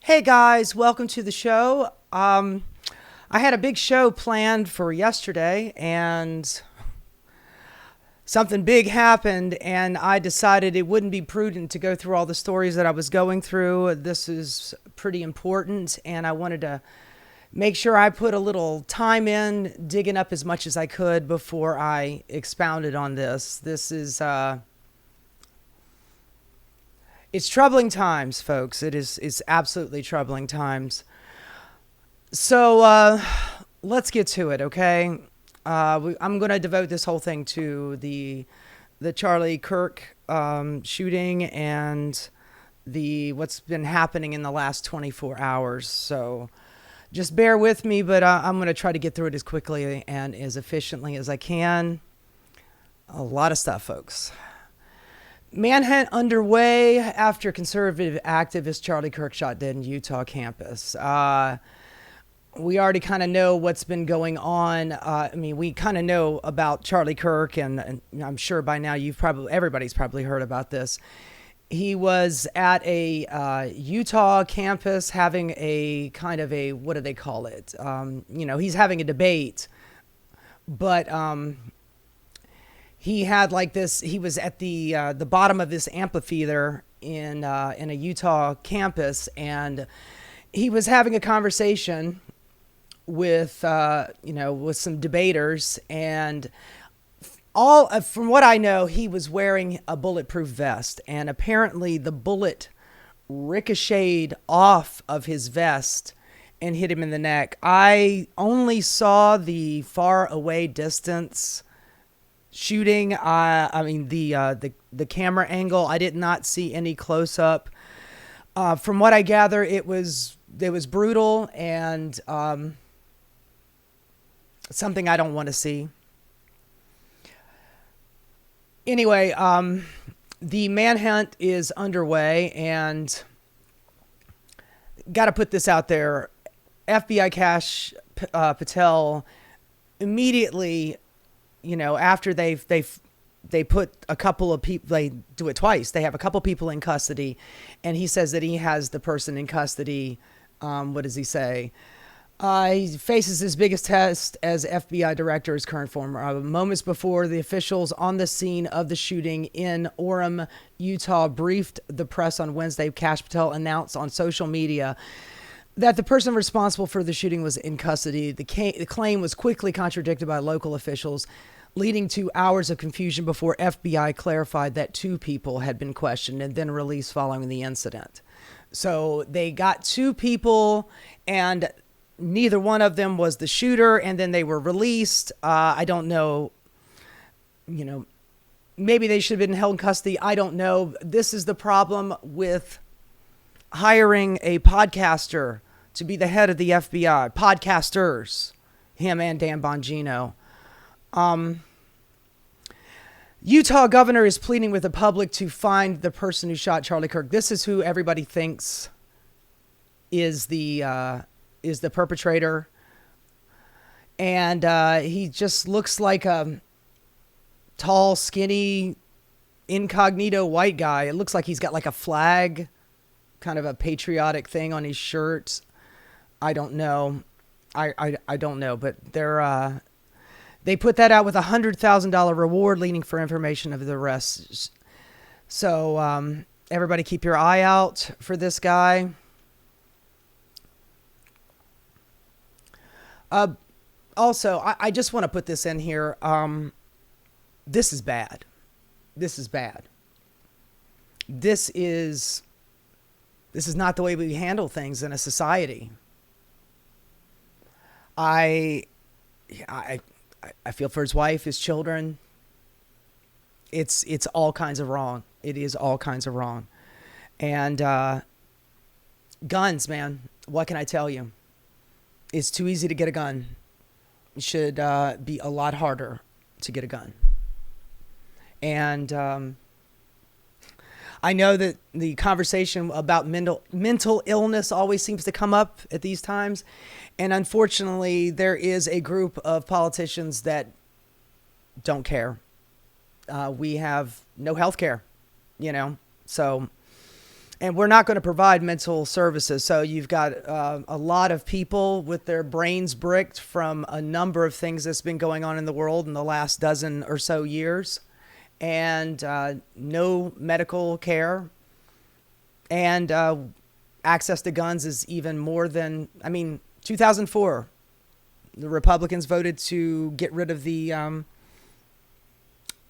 Hey guys, welcome to the show. I had a big show planned for yesterday and something big happened, and I decided it wouldn't be prudent to go through all the stories that I was going through. This is pretty important, and I wanted to make sure I put a little time in digging up as much as I could before I expounded on this. It's troubling times, folks. It's absolutely troubling times. So let's get to it, okay? I'm going to devote this whole thing to the Charlie Kirk shooting and the what's been happening in the last 24 hours. So just bear with me, but I'm going to try to get through it as quickly and as efficiently as I can. A lot of stuff, folks. Manhunt underway after conservative activist Charlie Kirk shot dead in Utah campus. We already kind of know what's been going on. We kind of know about Charlie Kirk, and I'm sure by now everybody's probably heard about this. He was at a Utah campus having a kind of a, what do they call it? He's having a debate, but he had like this. He was at the bottom of this amphitheater in a Utah campus, and he was having a conversation with with some debaters, and from what I know, he was wearing a bulletproof vest, and apparently the bullet ricocheted off of his vest and hit him in the neck. I only saw the far away distance shooting. The camera angle. I did not see any close up. From what I gather, it was brutal and something I don't want to see. Anyway, the manhunt is underway, and got to put this out there. FBI Cash Patel immediately, after they put a couple of people, they do it twice. They have a couple people in custody, and he says that he has the person in custody. What does he say? He faces his biggest test as FBI director, his current form. Moments before the officials on the scene of the shooting in Orem, Utah, briefed the press on Wednesday, Cash Patel announced on social media that the person responsible for the shooting was in custody. The claim was quickly contradicted by local officials, leading to hours of confusion before FBI clarified that two people had been questioned and then released following the incident. So they got two people, and neither one of them was the shooter, and then they were released. I don't know, maybe they should have been held in custody. I don't know. This is the problem with hiring a podcaster to be the head of the FBI. Podcasters, him and Dan Bongino. Utah governor is pleading with the public to find the person who shot Charlie Kirk. This is who everybody thinks is the perpetrator, and he just looks like a tall, skinny, incognito white guy. It looks like he's got like a flag, kind of a patriotic thing on his shirt. I don't know. I don't know, but they put that out with $100,000 reward, leading for information of the arrest. So everybody keep your eye out for this guy. Also, I just want to put this in here. This is bad. This is bad. This is not the way we handle things in a society. I feel for his wife, his children. It's all kinds of wrong. It is all kinds of wrong. And guns, man. What can I tell you? It's too easy to get a gun. It should be a lot harder to get a gun. And I know that the conversation about mental illness always seems to come up at these times. And unfortunately, there is a group of politicians that don't care. We have no health care, so And we're not going to provide mental services. So you've got a lot of people with their brains bricked from a number of things that's been going on in the world in the last dozen or so years, and no medical care, and access to guns is even more than, 2004, the Republicans voted to get rid of the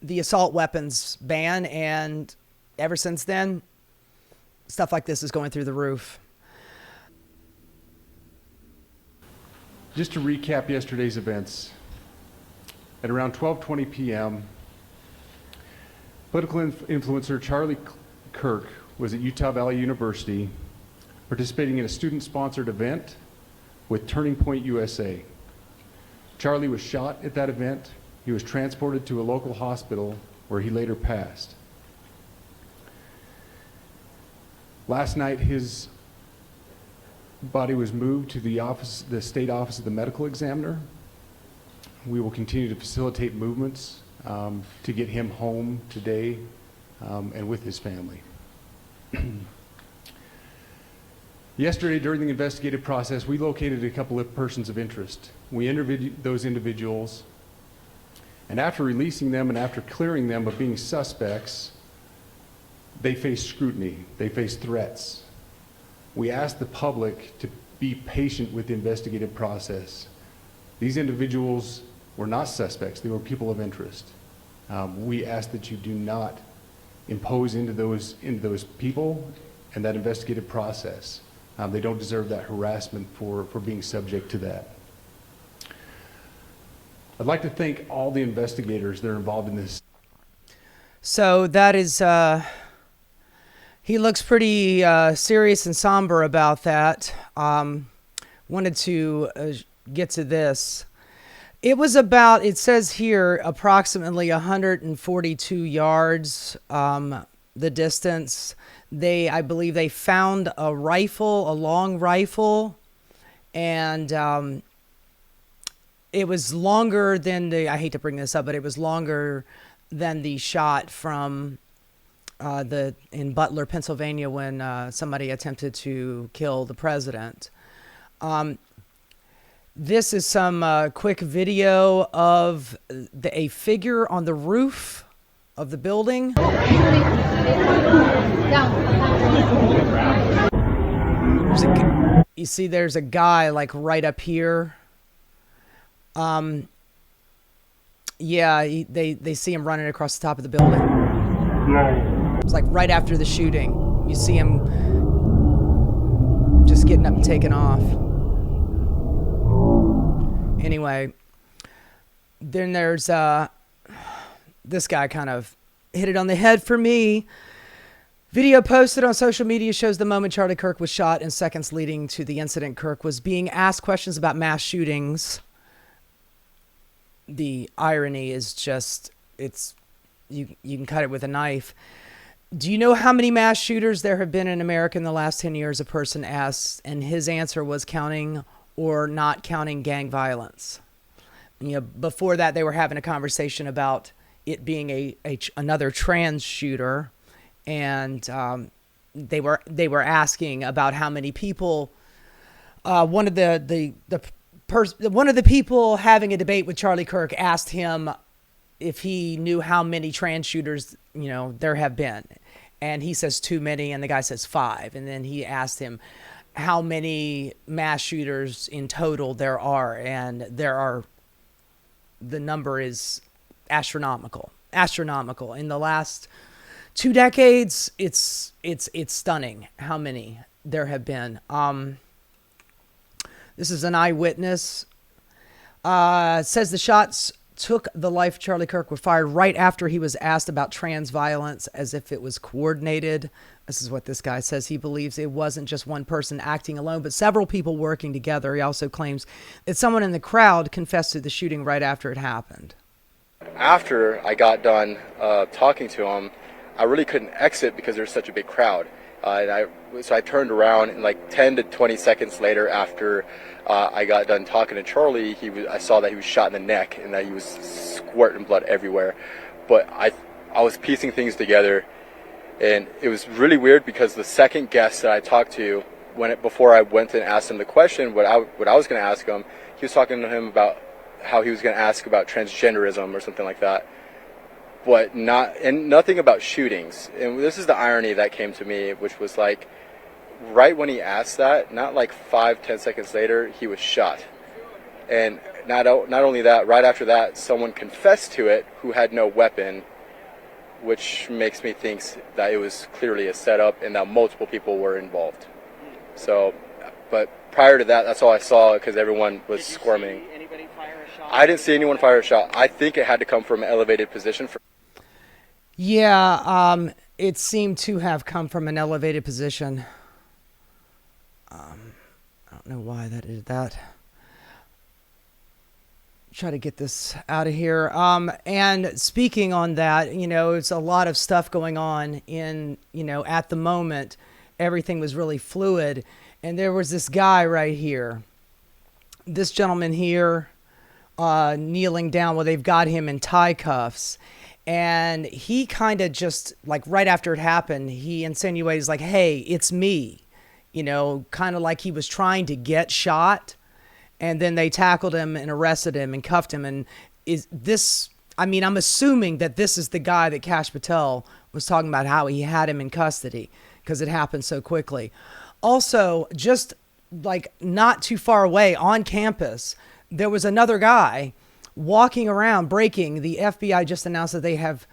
assault weapons ban, and ever since then, stuff like this is going through the roof. Just to recap yesterday's events, at around 12:20 p.m., political influencer Charlie Kirk was at Utah Valley University participating in a student-sponsored event with Turning Point USA. Charlie was shot at that event. He was transported to a local hospital where he later passed. Last night, his body was moved to the state office of the medical examiner. We will continue to facilitate movements to get him home today and with his family. Yesterday, during the investigative process, we located a couple of persons of interest. We interviewed those individuals, and after releasing them and after clearing them of being suspects, they face scrutiny, they face threats. We asked the public to be patient with the investigative process. These individuals were not suspects, they were people of interest. We ask that you do not impose into those people and that investigative process. They don't deserve that harassment for being subject to that. I'd like to thank all the investigators that are involved in this. So that is, he looks pretty serious and somber about that. Wanted to get to this. It was about, it says here, approximately 142 yards, the distance. I believe they found a rifle, a long rifle, and it was longer than I hate to bring this up, but it was longer than the shot from in Butler, Pennsylvania, when somebody attempted to kill the president. This is some quick video of a figure on the roof of the building. You see there's a guy like right up here. Yeah, they see him running across the top of the building. It's like right after the shooting. You see him just getting up and taking off. Anyway, then there's this guy kind of hit it on the head for me. Video posted on social media shows the moment Charlie Kirk was shot and seconds leading to the incident. Kirk was being asked questions about mass shootings. The irony is just, you can cut it with a knife. Do you know how many mass shooters there have been in America in the last 10 years? A person asked, and his answer was counting or not counting gang violence. Before that, they were having a conversation about it being another trans shooter, and they were asking about how many people. One of the people having a debate with Charlie Kirk asked him if he knew how many trans shooters there have been, and he says too many, and the guy says 5, and then he asked him how many mass shooters in total there are, and the number is astronomical. In the last 2 decades, it's stunning how many there have been. This is an eyewitness. Says the shots took the life of Charlie Kirk were fired right after he was asked about trans violence, as if it was coordinated. This is what this guy says. He believes it wasn't just one person acting alone, but several people working together. He also claims that someone in the crowd confessed to the shooting right after it happened. After I got done talking to him, I really couldn't exit because there's such a big crowd. So I turned around, and like 10 to 20 seconds later, after I got done talking to Charlie, I saw that he was shot in the neck and that he was squirting blood everywhere. But I was piecing things together, And it was really weird because the second guest that I talked to, before I went and asked him the question, what I was going to ask him, he was talking to him about how he was going to ask about transgenderism or something like that, but nothing about shootings. And this is the irony that came to me, which was like, right when he asked that, not like 5-10 seconds later, he was shot. And not only that, right after that, someone confessed to it who had no weapon, which makes me think that it was clearly a setup and that multiple people were involved. So, but prior to that, that's all I saw because everyone was squirming. Did you see anybody fire a shot? I didn't see anyone fire a shot. I think it had to come from an elevated position. Yeah, it seemed to have come from an elevated position. I don't know why that is that. Try to get this out of here. And speaking on that, it's a lot of stuff going on at the moment. Everything was really fluid. And there was this guy right here, this gentleman here, kneeling down. Well, they've got him in tie cuffs. And he kind of just, like, right after it happened, he insinuates, like, hey, it's me. Kind of like he was trying to get shot. And then they tackled him and arrested him and cuffed him. And I'm assuming that this is the guy that Kash Patel was talking about, how he had him in custody because it happened so quickly. Also, just like not too far away on campus, there was another guy walking around breaking. The FBI just announced that they have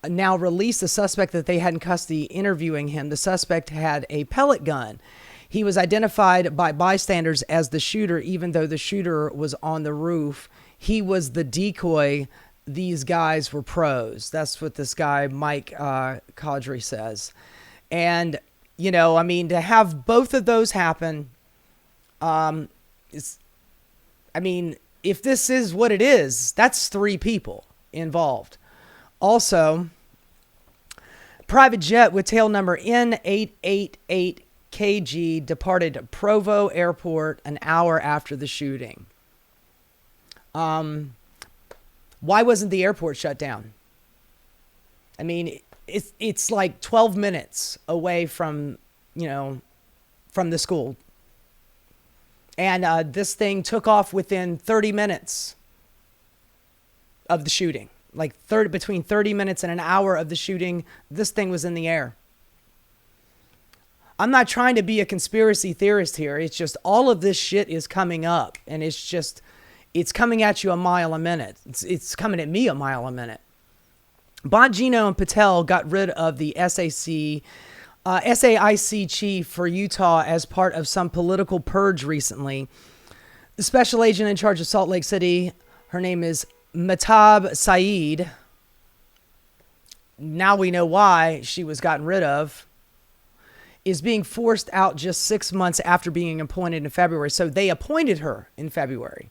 now released the suspect that they had in custody, interviewing him. The suspect had a pellet gun. He was identified by bystanders as the shooter, even though the shooter was on the roof. He was the decoy. These guys were pros. That's what this guy, Mike Caudry, says. And, to have both of those happen, if this is what it is, that's 3 people involved. Also, private jet with tail number N888 KG departed Provo Airport an hour after the shooting. Why wasn't the airport shut down? It's like 12 minutes away from the school. And this thing took off within 30 minutes of the shooting. Between 30 minutes and an hour of the shooting, this thing was in the air. I'm not trying to be a conspiracy theorist here. It's just all of this shit is coming up, and it's coming at you a mile a minute. It's coming at me a mile a minute. Bongino and Patel got rid of the SAIC chief for Utah as part of some political purge recently. The special agent in charge of Salt Lake City, her name is Mehtab Saeed. Now we know why she was gotten rid of. Is being forced out just 6 months after being appointed in February. So they appointed her in February.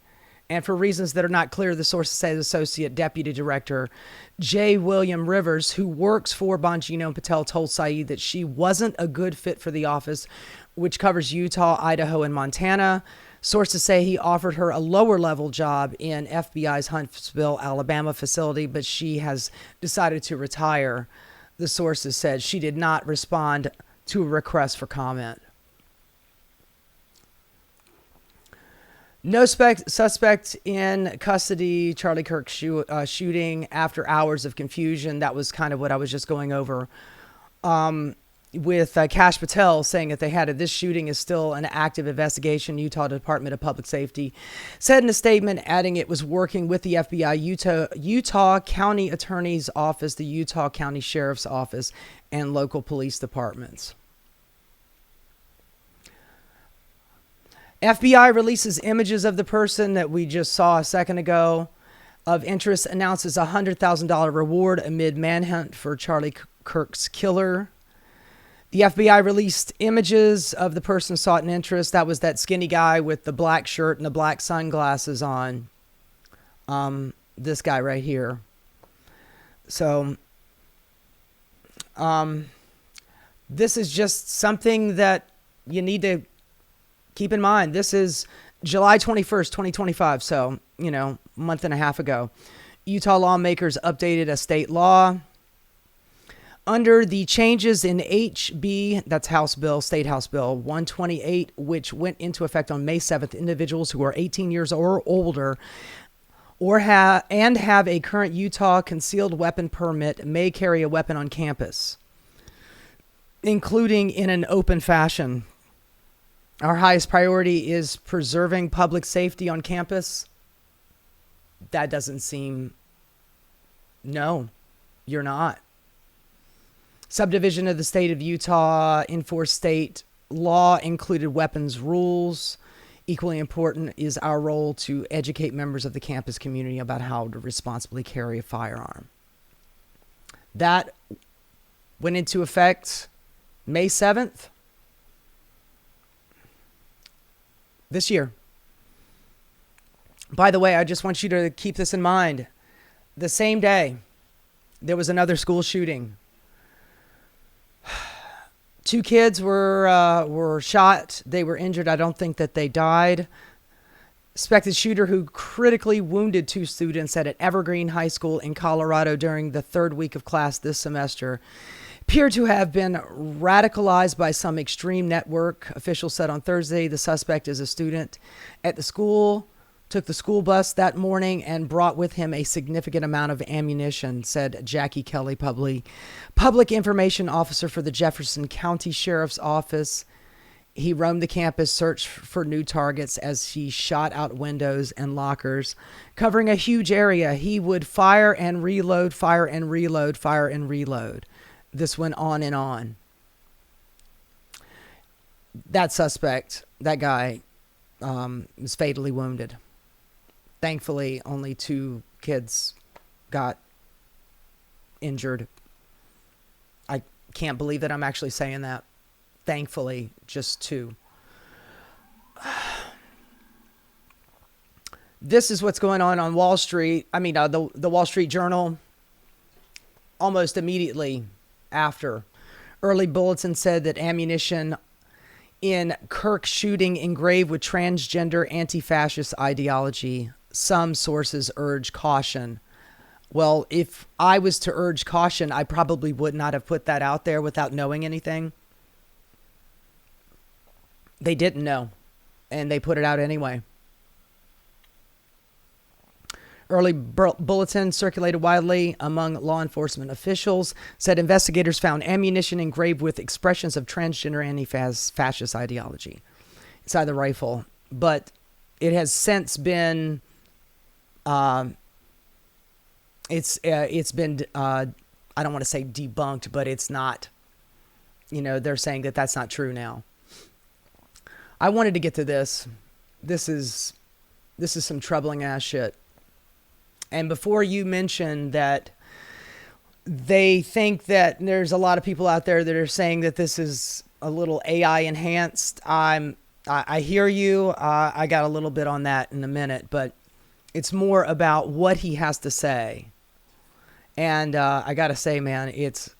And for reasons that are not clear, the sources say Associate Deputy Director J. William Rivers, who works for Bongino and Patel, told Saeed that she wasn't a good fit for the office, which covers Utah, Idaho, and Montana. Sources say he offered her a lower-level job in FBI's Huntsville, Alabama facility, but she has decided to retire. The sources said she did not respond to a request for comment. No suspect in custody. Charlie Kirk shooting after hours of confusion. That was kind of what I was just going over. With Kash Patel saying that they had it. This shooting is still an active investigation. Utah Department of Public Safety said in a statement, adding it was working with the FBI, Utah County Attorney's Office, the Utah County Sheriff's Office, and local police departments. FBI releases images of the person that we just saw a second ago of interest, announces a $100,000 reward amid manhunt for Charlie Kirk's killer. The FBI released images of the person sought in interest. That was that skinny guy with the black shirt and the black sunglasses on. This guy right here. So, this is just something that you need to keep in mind. This is July 21st, 2025. So, a month and a half ago. Utah lawmakers updated a state law. Under the changes in HB, that's State House Bill 128, which went into effect on May 7th, individuals who are 18 years or older have a current Utah concealed weapon permit may carry a weapon on campus, including in an open fashion. Our highest priority is preserving public safety on campus. That doesn't seem... No, you're not. Subdivision of the state of Utah enforced state law included weapons rules. Equally important is our role to educate members of the campus community about how to responsibly carry a firearm. That went into effect May 7th this year. By the way, I just want you to keep this in mind. The same day, there was another school shooting. 2 kids were shot. They were injured. I don't think that they died. Suspected shooter who critically wounded 2 students at an Evergreen High School in Colorado during the 3rd week of class this semester appeared to have been radicalized by some extreme network. Officials said on Thursday the suspect is a student at the school, took the school bus that morning and brought with him a significant amount of ammunition, said Jackie Kelly, public information officer for the Jefferson County Sheriff's Office. He roamed the campus, searched for new targets as he shot out windows and lockers, covering a huge area. He would fire and reload, fire and reload, fire and reload. This went on and on. That suspect, that guy, was fatally wounded. Thankfully, only 2 kids got injured. I can't believe that I'm actually saying that. Thankfully, just 2. This is what's going on Wall Street. I mean, the Wall Street Journal, almost immediately after. Early bulletin said that ammunition in Kirk shooting engraved with transgender anti-fascist ideology. Some sources urge caution. Well, if I was to urge caution, I probably would not have put that out there without knowing anything. They didn't know, and they put it out anyway. Early bulletin circulated widely among law enforcement officials said investigators found ammunition engraved with expressions of transgender anti-fascist ideology inside the rifle, but it has since been it's been I don't want to say debunked, but it's not, they're saying that that's not true now. I wanted to get to this. This is some troubling ass shit. And before you mention that they think that there's a lot of people out there that are saying that this is a little AI enhanced, I hear you. I got a little bit on that in a minute, but it's more about what he has to say. And I got to say, man, it's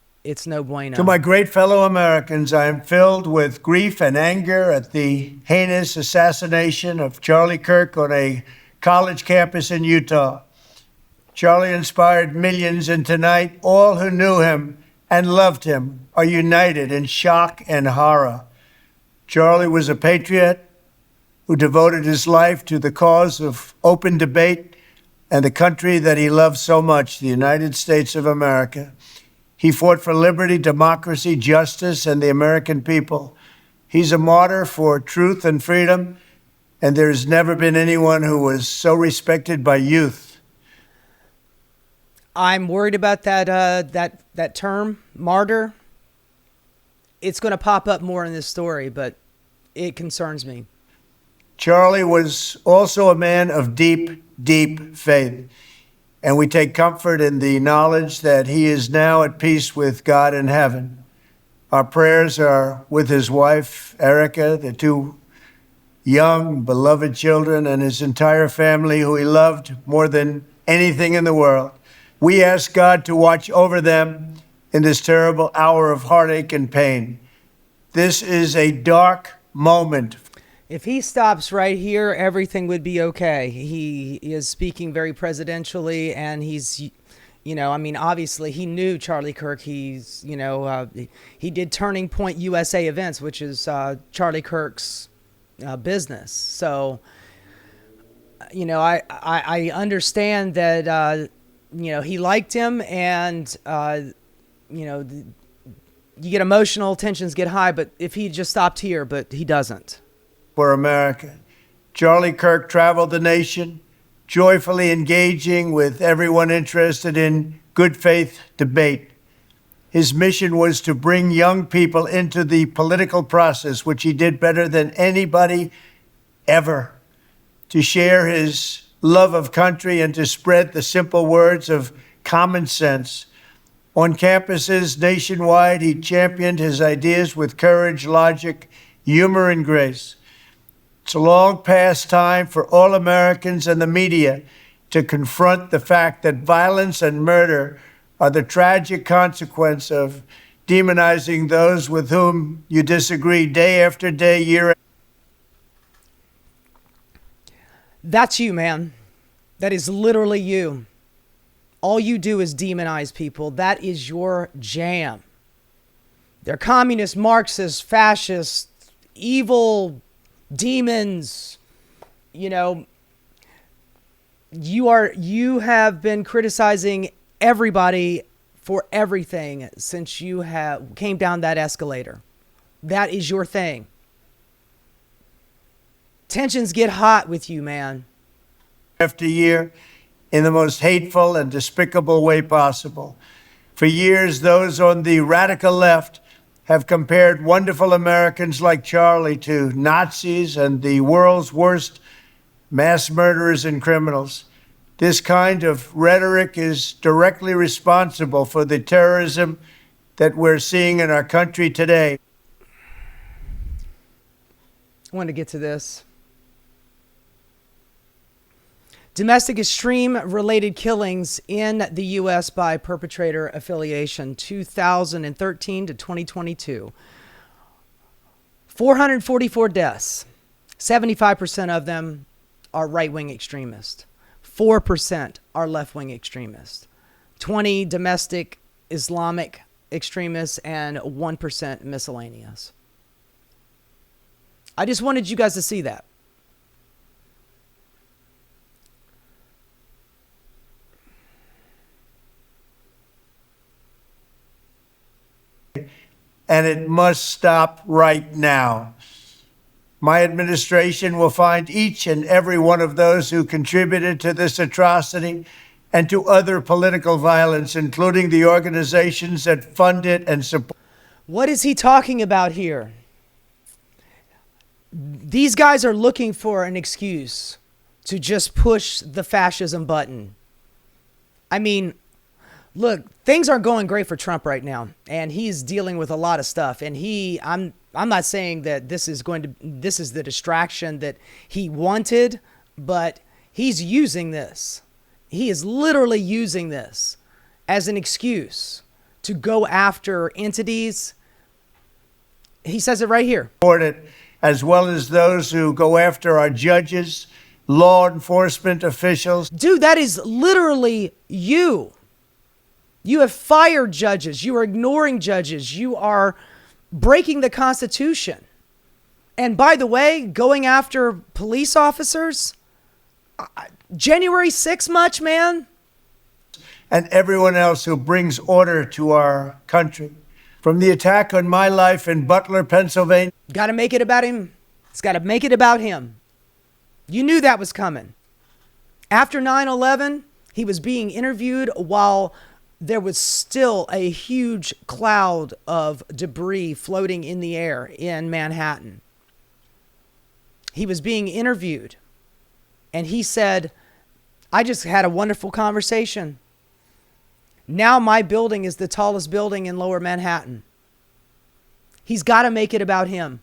no bueno. To my great fellow Americans, I am filled with grief and anger at the heinous assassination of Charlie Kirk on a college campus in Utah. Charlie inspired millions, and tonight, all who knew him and loved him are united in shock and horror. Charlie was a patriot who devoted his life to the cause of open debate and the country that he loved so much, the United States of America. He fought for liberty, democracy, justice, and the American people. He's a martyr for truth and freedom, and there has never been anyone who was so respected by youth. I'm worried about that term, martyr. It's going to pop up more in this story, but it concerns me. Charlie was also a man of deep, deep faith, and we take comfort in the knowledge that he is now at peace with God in heaven. Our prayers are with his wife, Erica, the 2 young, beloved children, and his entire family, who he loved more than anything in the world. We ask God to watch over them in this terrible hour of heartache and pain. This is a dark moment. If he stops right here, everything would be okay. He is speaking very presidentially, and he's You know, I mean, obviously he knew Charlie Kirk. He's, you know, he did Turning Point USA Events, which is Charlie Kirk's business. So, you know, I understand that, you know, he liked him, and, you know, you get emotional, tensions get high, but if he just stopped here, but he doesn't. For America. Charlie Kirk traveled the nation, joyfully engaging with everyone interested in good faith debate. His mission was to bring young people into the political process, which he did better than anybody ever, to share his love of country and to spread the simple words of common sense. On campuses nationwide, he championed his ideas with courage, logic, humor, and grace. It's a long past time for all Americans and the media to confront the fact that violence and murder are the tragic consequence of demonizing those with whom you disagree day after day, year after. That's you, man. That is literally you. All you do is demonize people. That is your jam. They're communist, Marxist, fascist, evil demons. You know, you have been criticizing everybody for everything since you came down that escalator. That is your thing. Tensions get hot with you, man. After year, in the most hateful and despicable way possible. For years, those on the radical left have compared wonderful Americans like Charlie to Nazis and the world's worst mass murderers and criminals. This kind of rhetoric is directly responsible for the terrorism that we're seeing in our country today. I wanted to get to this. Domestic extreme-related killings in the U.S. by perpetrator affiliation, 2013 to 2022. 444 deaths. 75% of them are right-wing extremists. 4% are left-wing extremists. 20 domestic Islamic extremists and 1% miscellaneous. I just wanted you guys to see that. And it must stop right now. My administration will find each and every one of those who contributed to this atrocity and to other political violence, including the organizations that fund it and support. What is he talking about here? These guys are looking for an excuse to just push the fascism button. I mean, look, things aren't going great for Trump right now, and he's dealing with a lot of stuff. And I'm not saying that this is the distraction that he wanted, but he's using this. He is literally using this as an excuse to go after entities. He says it right here. It, as well as those who go after our judges, law enforcement officials. Dude, that is literally you. You have fired judges. You are ignoring judges. You are breaking the Constitution. And by the way, going after police officers, January 6th much, man? And everyone else who brings order to our country. From the attack on my life in Butler, Pennsylvania. Got to make it about him. It's got to make it about him. You knew that was coming. After 9/11, he was being interviewed while there was still a huge cloud of debris floating in the air in Manhattan. He was being interviewed, and he said, I just had a wonderful conversation. Now my building is the tallest building in Lower Manhattan. He's got to make it about him.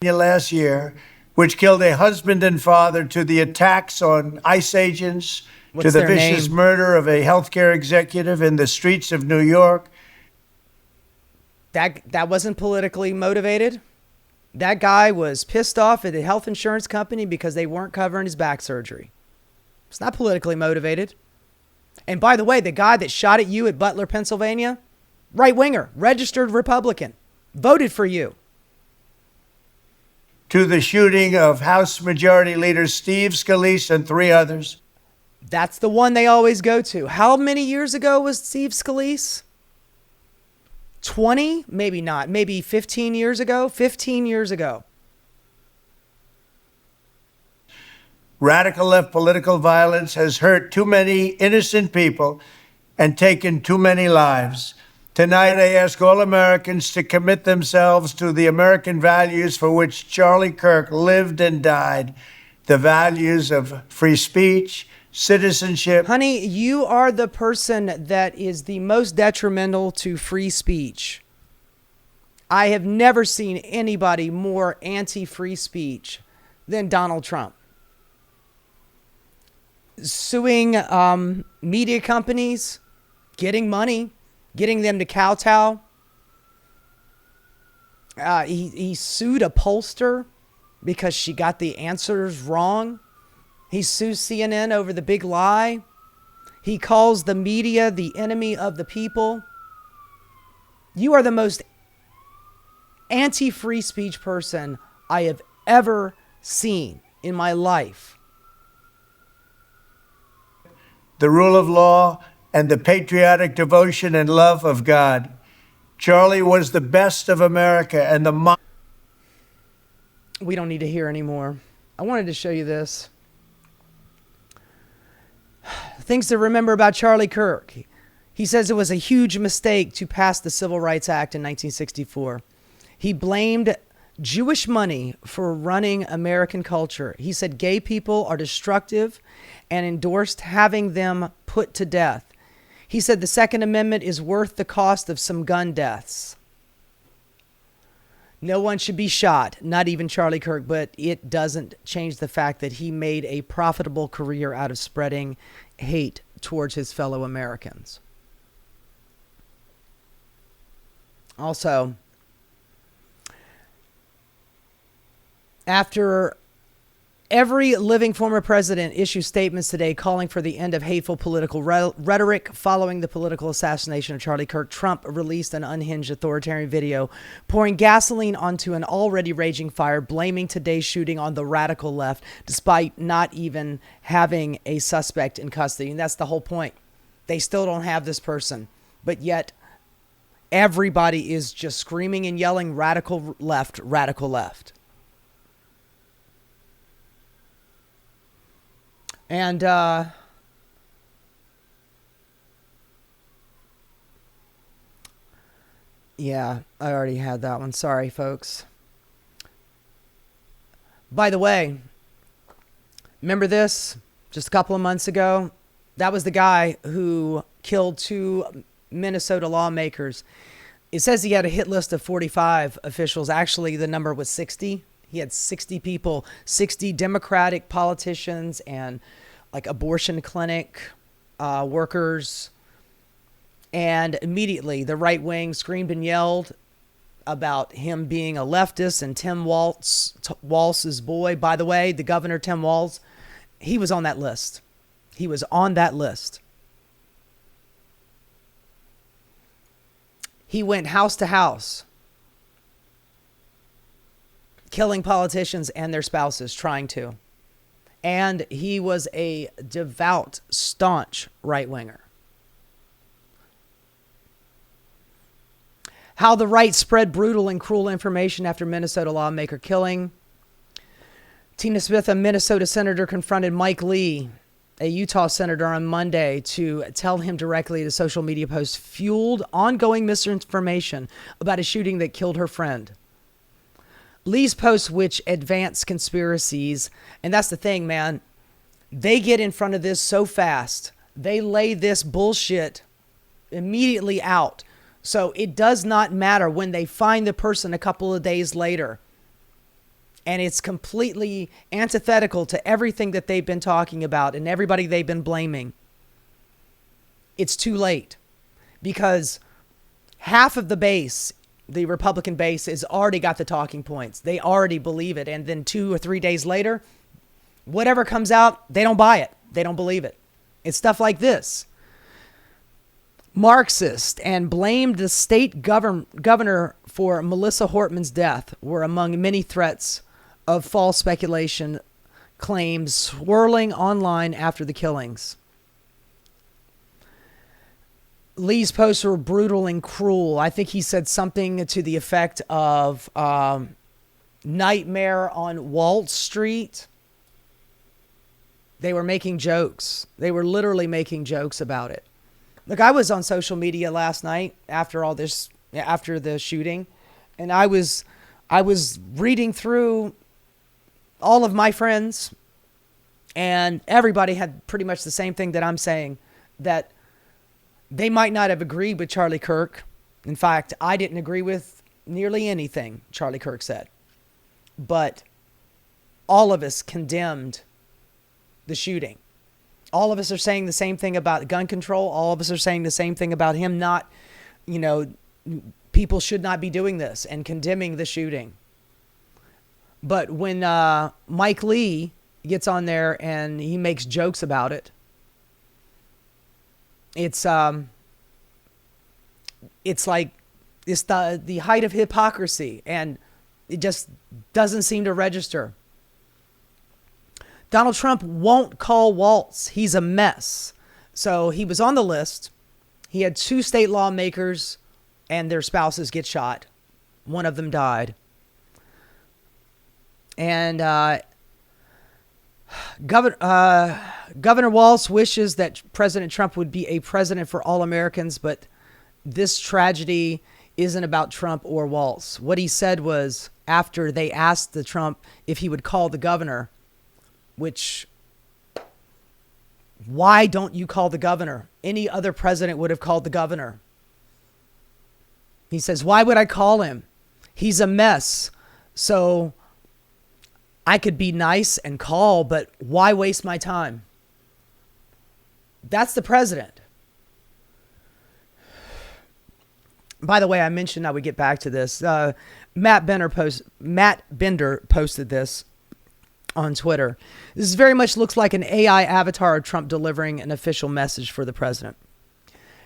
Last year, which killed a husband and father, to the attacks on ICE agents, to the vicious murder of a healthcare executive in the streets of New York. That wasn't politically motivated. That guy was pissed off at the health insurance company because they weren't covering his back surgery. It's not politically motivated. And by the way, the guy that shot at you at Butler, Pennsylvania, right winger, registered Republican, voted for you. To the shooting of House Majority Leader Steve Scalise and 3 others. That's the one they always go to. How many years ago was Steve Scalise? 20? Maybe not. Maybe 15 years ago? 15 years ago. Radical left political violence has hurt too many innocent people and taken too many lives. Tonight, I ask all Americans to commit themselves to the American values for which Charlie Kirk lived and died, the values of free speech, citizenship. Honey, you are the person that is the most detrimental to free speech. I have never seen anybody more anti-free speech than Donald Trump. Suing media companies, getting money, getting them to kowtow. He sued a pollster because she got the answers wrong. He sues CNN over the big lie. He calls the media the enemy of the people. You are the most anti-free speech person I have ever seen in my life. The rule of law, and the patriotic devotion and love of God. Charlie was the best of America and the... We don't need to hear anymore. I wanted to show you this. Things to remember about Charlie Kirk. He says it was a huge mistake to pass the Civil Rights Act in 1964. He blamed Jewish money for running American culture. He said gay people are destructive and endorsed having them put to death. He said the Second Amendment is worth the cost of some gun deaths. No one should be shot, not even Charlie Kirk, but it doesn't change the fact that he made a profitable career out of spreading hate towards his fellow Americans. Also, after every living former president issues statements today calling for the end of hateful political rhetoric following the political assassination of Charlie Kirk, Trump released an unhinged authoritarian video pouring gasoline onto an already raging fire, blaming today's shooting on the radical left, despite not even having a suspect in custody. And that's the whole point. They still don't have this person, but yet everybody is just screaming and yelling radical left, radical left. And yeah, I already had that one. Sorry, folks. By the way, remember this? Just a couple of months ago, that was the guy who killed 2 Minnesota lawmakers. It says he had a hit list of 45 officials. Actually, the number was 60. He had 60 people, 60 Democratic politicians and like abortion clinic workers. And immediately the right wing screamed and yelled about him being a leftist and Tim Walz's boy. By the way, the governor, Tim Walz, he was on that list. He was on that list. He went house to house, killing politicians and their spouses, trying to. And he was a devout, staunch right-winger. How the right spread brutal and cruel information after Minnesota lawmaker killing. Tina Smith, a Minnesota senator, confronted Mike Lee, a Utah senator, on Monday to tell him directly the social media post fueled ongoing misinformation about a shooting that killed her friend. Lee's posts, which advance conspiracies, and that's the thing, man. They get in front of this so fast. They lay this bullshit immediately out. So it does not matter when they find the person a couple of days later. And it's completely antithetical to everything that they've been talking about and everybody they've been blaming. It's too late. Because half of the base, the Republican base, has already got the talking points. They already believe it. And then 2 or 3 days later, whatever comes out, they don't buy it. They don't believe it. It's stuff like this. Marxist and blamed the state governor for Melissa Hortman's death were among many threats of false speculation claims swirling online after the killings. Lee's posts were brutal and cruel. I think he said something to the effect of nightmare on Wall Street. They were making jokes. They were literally making jokes about it. Look, I was on social media last night after all this, after the shooting, and I was reading through all of my friends, and everybody had pretty much the same thing that I'm saying, that they might not have agreed with Charlie Kirk. In fact, I didn't agree with nearly anything Charlie Kirk said, but all of us condemned the shooting. All of us are saying the same thing about gun control. All of us are saying the same thing about him not, people should not be doing this and condemning the shooting. But when Mike Lee gets on there and he makes jokes about it, it's like it's the height of hypocrisy, and it just doesn't seem to register. Donald Trump won't call Waltz. He's a mess. So he was on the list. He had 2 state lawmakers and their spouses get shot. One of them died. And Governor Waltz wishes that President Trump would be a president for all Americans, but this tragedy isn't about Trump or Waltz. What he said was, after they asked the Trump if he would call the governor, which, why don't you call the governor? Any other president would have called the governor. He says, why would I call him? He's a mess. So I could be nice and call, but why waste my time? That's the president. By the way, I mentioned I would get back to this. Matt Bender posted this on Twitter. This very much looks like an AI avatar of Trump delivering an official message for the president.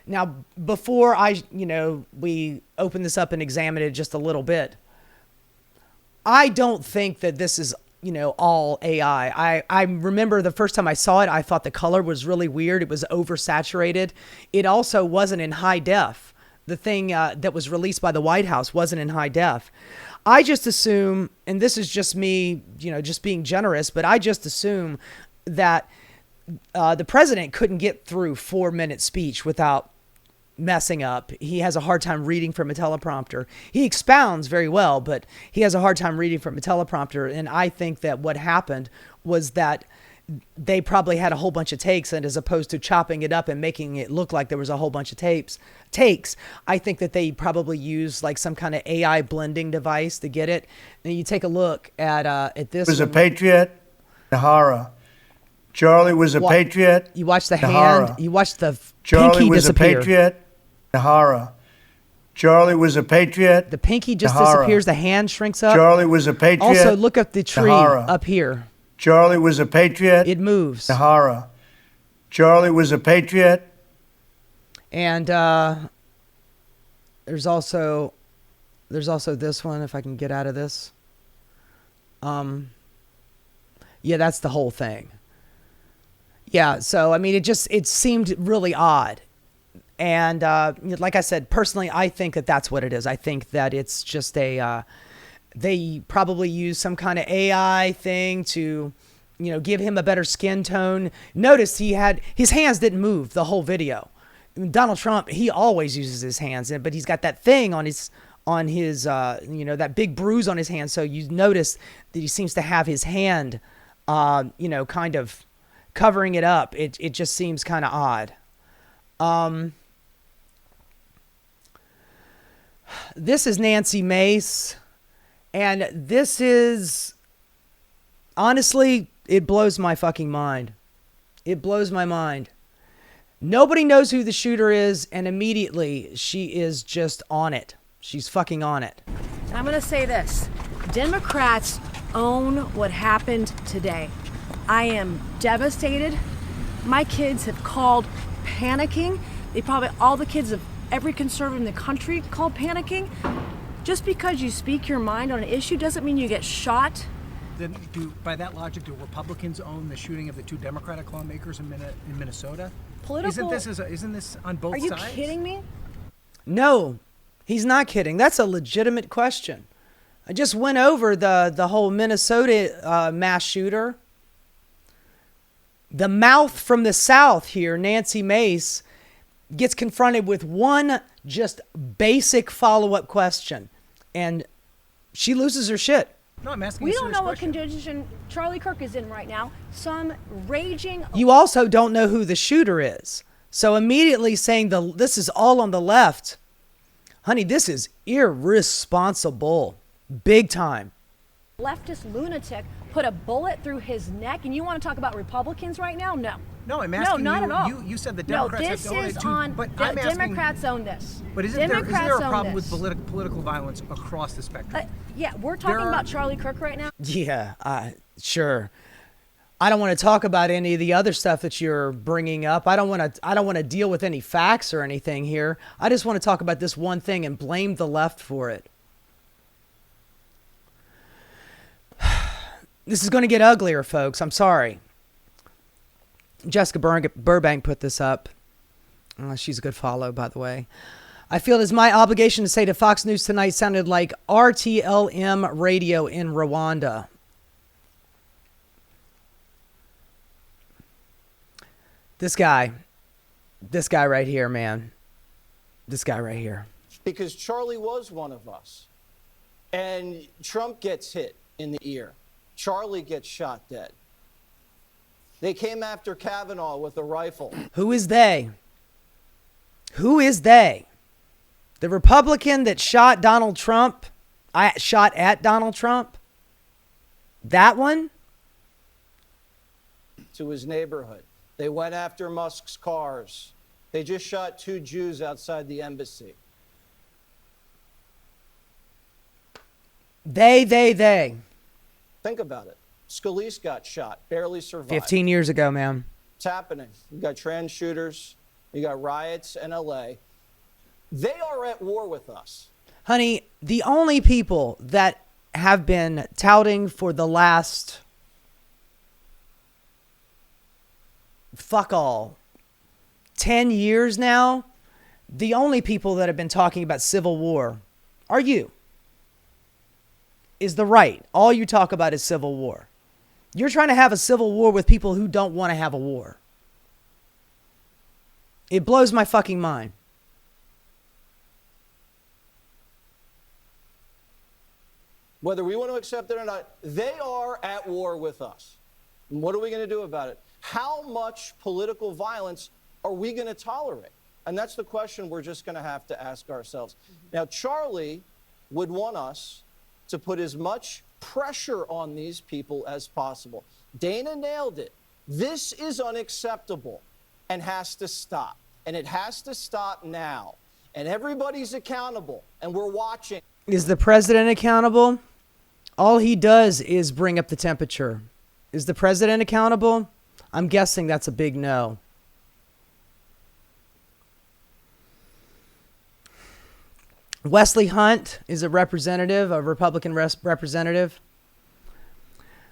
Now, before we open this up and examine it just a little bit, I don't think that this is, all AI. I remember the first time I saw it, I thought the color was really weird. It was oversaturated. It also wasn't in high def. The thing that was released by the White House wasn't in high def. I just assume, and this is just me, just being generous, but I just assume that the president couldn't get through 4-minute speech without messing up. He has a hard time reading from a teleprompter. He expounds very well, but he has a hard time reading from a teleprompter. And I think that what happened was that they probably had a whole bunch of takes, and as opposed to chopping it up and making it look like there was a whole bunch of takes, I think that they probably used like some kind of AI blending device to get it. And you take a look at this. Was a patriot, Nahara. Charlie was a patriot. You watch the Nahara. hand. You watch the Charlie pinky was disappear. a patriot, Nahara. Charlie was a patriot. The pinky just Nahara. disappears. The hand shrinks up. Charlie was a patriot. Also, look up the tree Nahara. up here. Charlie was a patriot. It moves. Nahara. Charlie was a patriot. And there's also this one, if I can get out of this. Yeah, that's the whole thing. Yeah, so I mean, it seemed really odd. And like I said, personally, I think that that's what it is. I think that it's just they probably use some kind of AI thing to, give him a better skin tone. Notice his hands didn't move the whole video. Donald Trump, he always uses his hands, but he's got that thing on his that big bruise on his hand. So you notice that he seems to have his hand, kind of covering it up. It just seems kind of odd. This is Nancy Mace, and this is, honestly, it blows my fucking mind. It blows my mind. Nobody knows who the shooter is, and immediately she is just on it. She's fucking on it. I'm going to say this. Democrats own what happened today. I am devastated. My kids have called panicking probably, all the kids of every conservative in the country call panicking. Just because you speak your mind on an issue doesn't mean you get shot. Then, by that logic, do Republicans own the shooting of the 2 Democratic lawmakers in Minnesota? Political. Isn't this on both Are you sides? kidding me? No, he's not kidding. That's a legitimate question. I just went over the whole Minnesota mass shooter. The mouth from the South here, Nancy Mace, gets confronted with one just basic follow-up question, and she loses her shit. No, I'm asking We a don't serious know what question. condition Charlie Kirk is in right now. Some raging. You also don't know who the shooter is. So immediately saying this is all on the left, honey, this is irresponsible, big time. Leftist lunatic put a bullet through his neck, and you want to talk about Republicans right now? No. No, I'm asking not you. at all. You said the Democrats no, have this donated is to, on. but The I'm asking, Democrats own this. But isn't there a problem with political violence across the spectrum? Yeah, we're talking about Charlie Kirk right now. Yeah, sure. I don't want to talk about any of the other stuff that you're bringing up. I don't want to deal with any facts or anything here. I just want to talk about this one thing and blame the left for it. This is going to get uglier, folks. I'm sorry. Jessica Burbank put this up. She's a good follow, by the way. I feel it is my obligation to say that Fox News tonight sounded like RTLM radio in Rwanda. This guy right here, man. This guy right here. Because Charlie was one of us. And Trump gets hit in the ear. Charlie gets shot dead. They came after Kavanaugh with a rifle. Who is they? Who is they? The Republican that shot Donald Trump? Shot at Donald Trump? That one? To his neighborhood. They went after Musk's cars. They just shot 2 Jews outside the embassy. They. Think about it. Scalise got shot, barely survived. 15 years ago, man. It's happening. You got trans shooters. You got riots in LA. They are at war with us. Honey, the only people that have been touting for the last fuck all 10 years now, the only people that have been talking about civil war are you. Is the right. All you talk about is civil war. You're trying to have a civil war with people who don't want to have a war. It blows my fucking mind. Whether we want to accept it or not, they are at war with us. And what are we going to do about it? How much political violence are we going to tolerate? And that's the question we're just going to have to ask ourselves. Now, Charlie would want us to put as much pressure on these people as possible. Dana nailed it. This is unacceptable and has to stop. And it has to stop now. And everybody's accountable. And we're watching. Is the president accountable? All he does is bring up the temperature. Is the president accountable? I'm guessing that's a big no. Wesley Hunt is a representative, a Republican representative.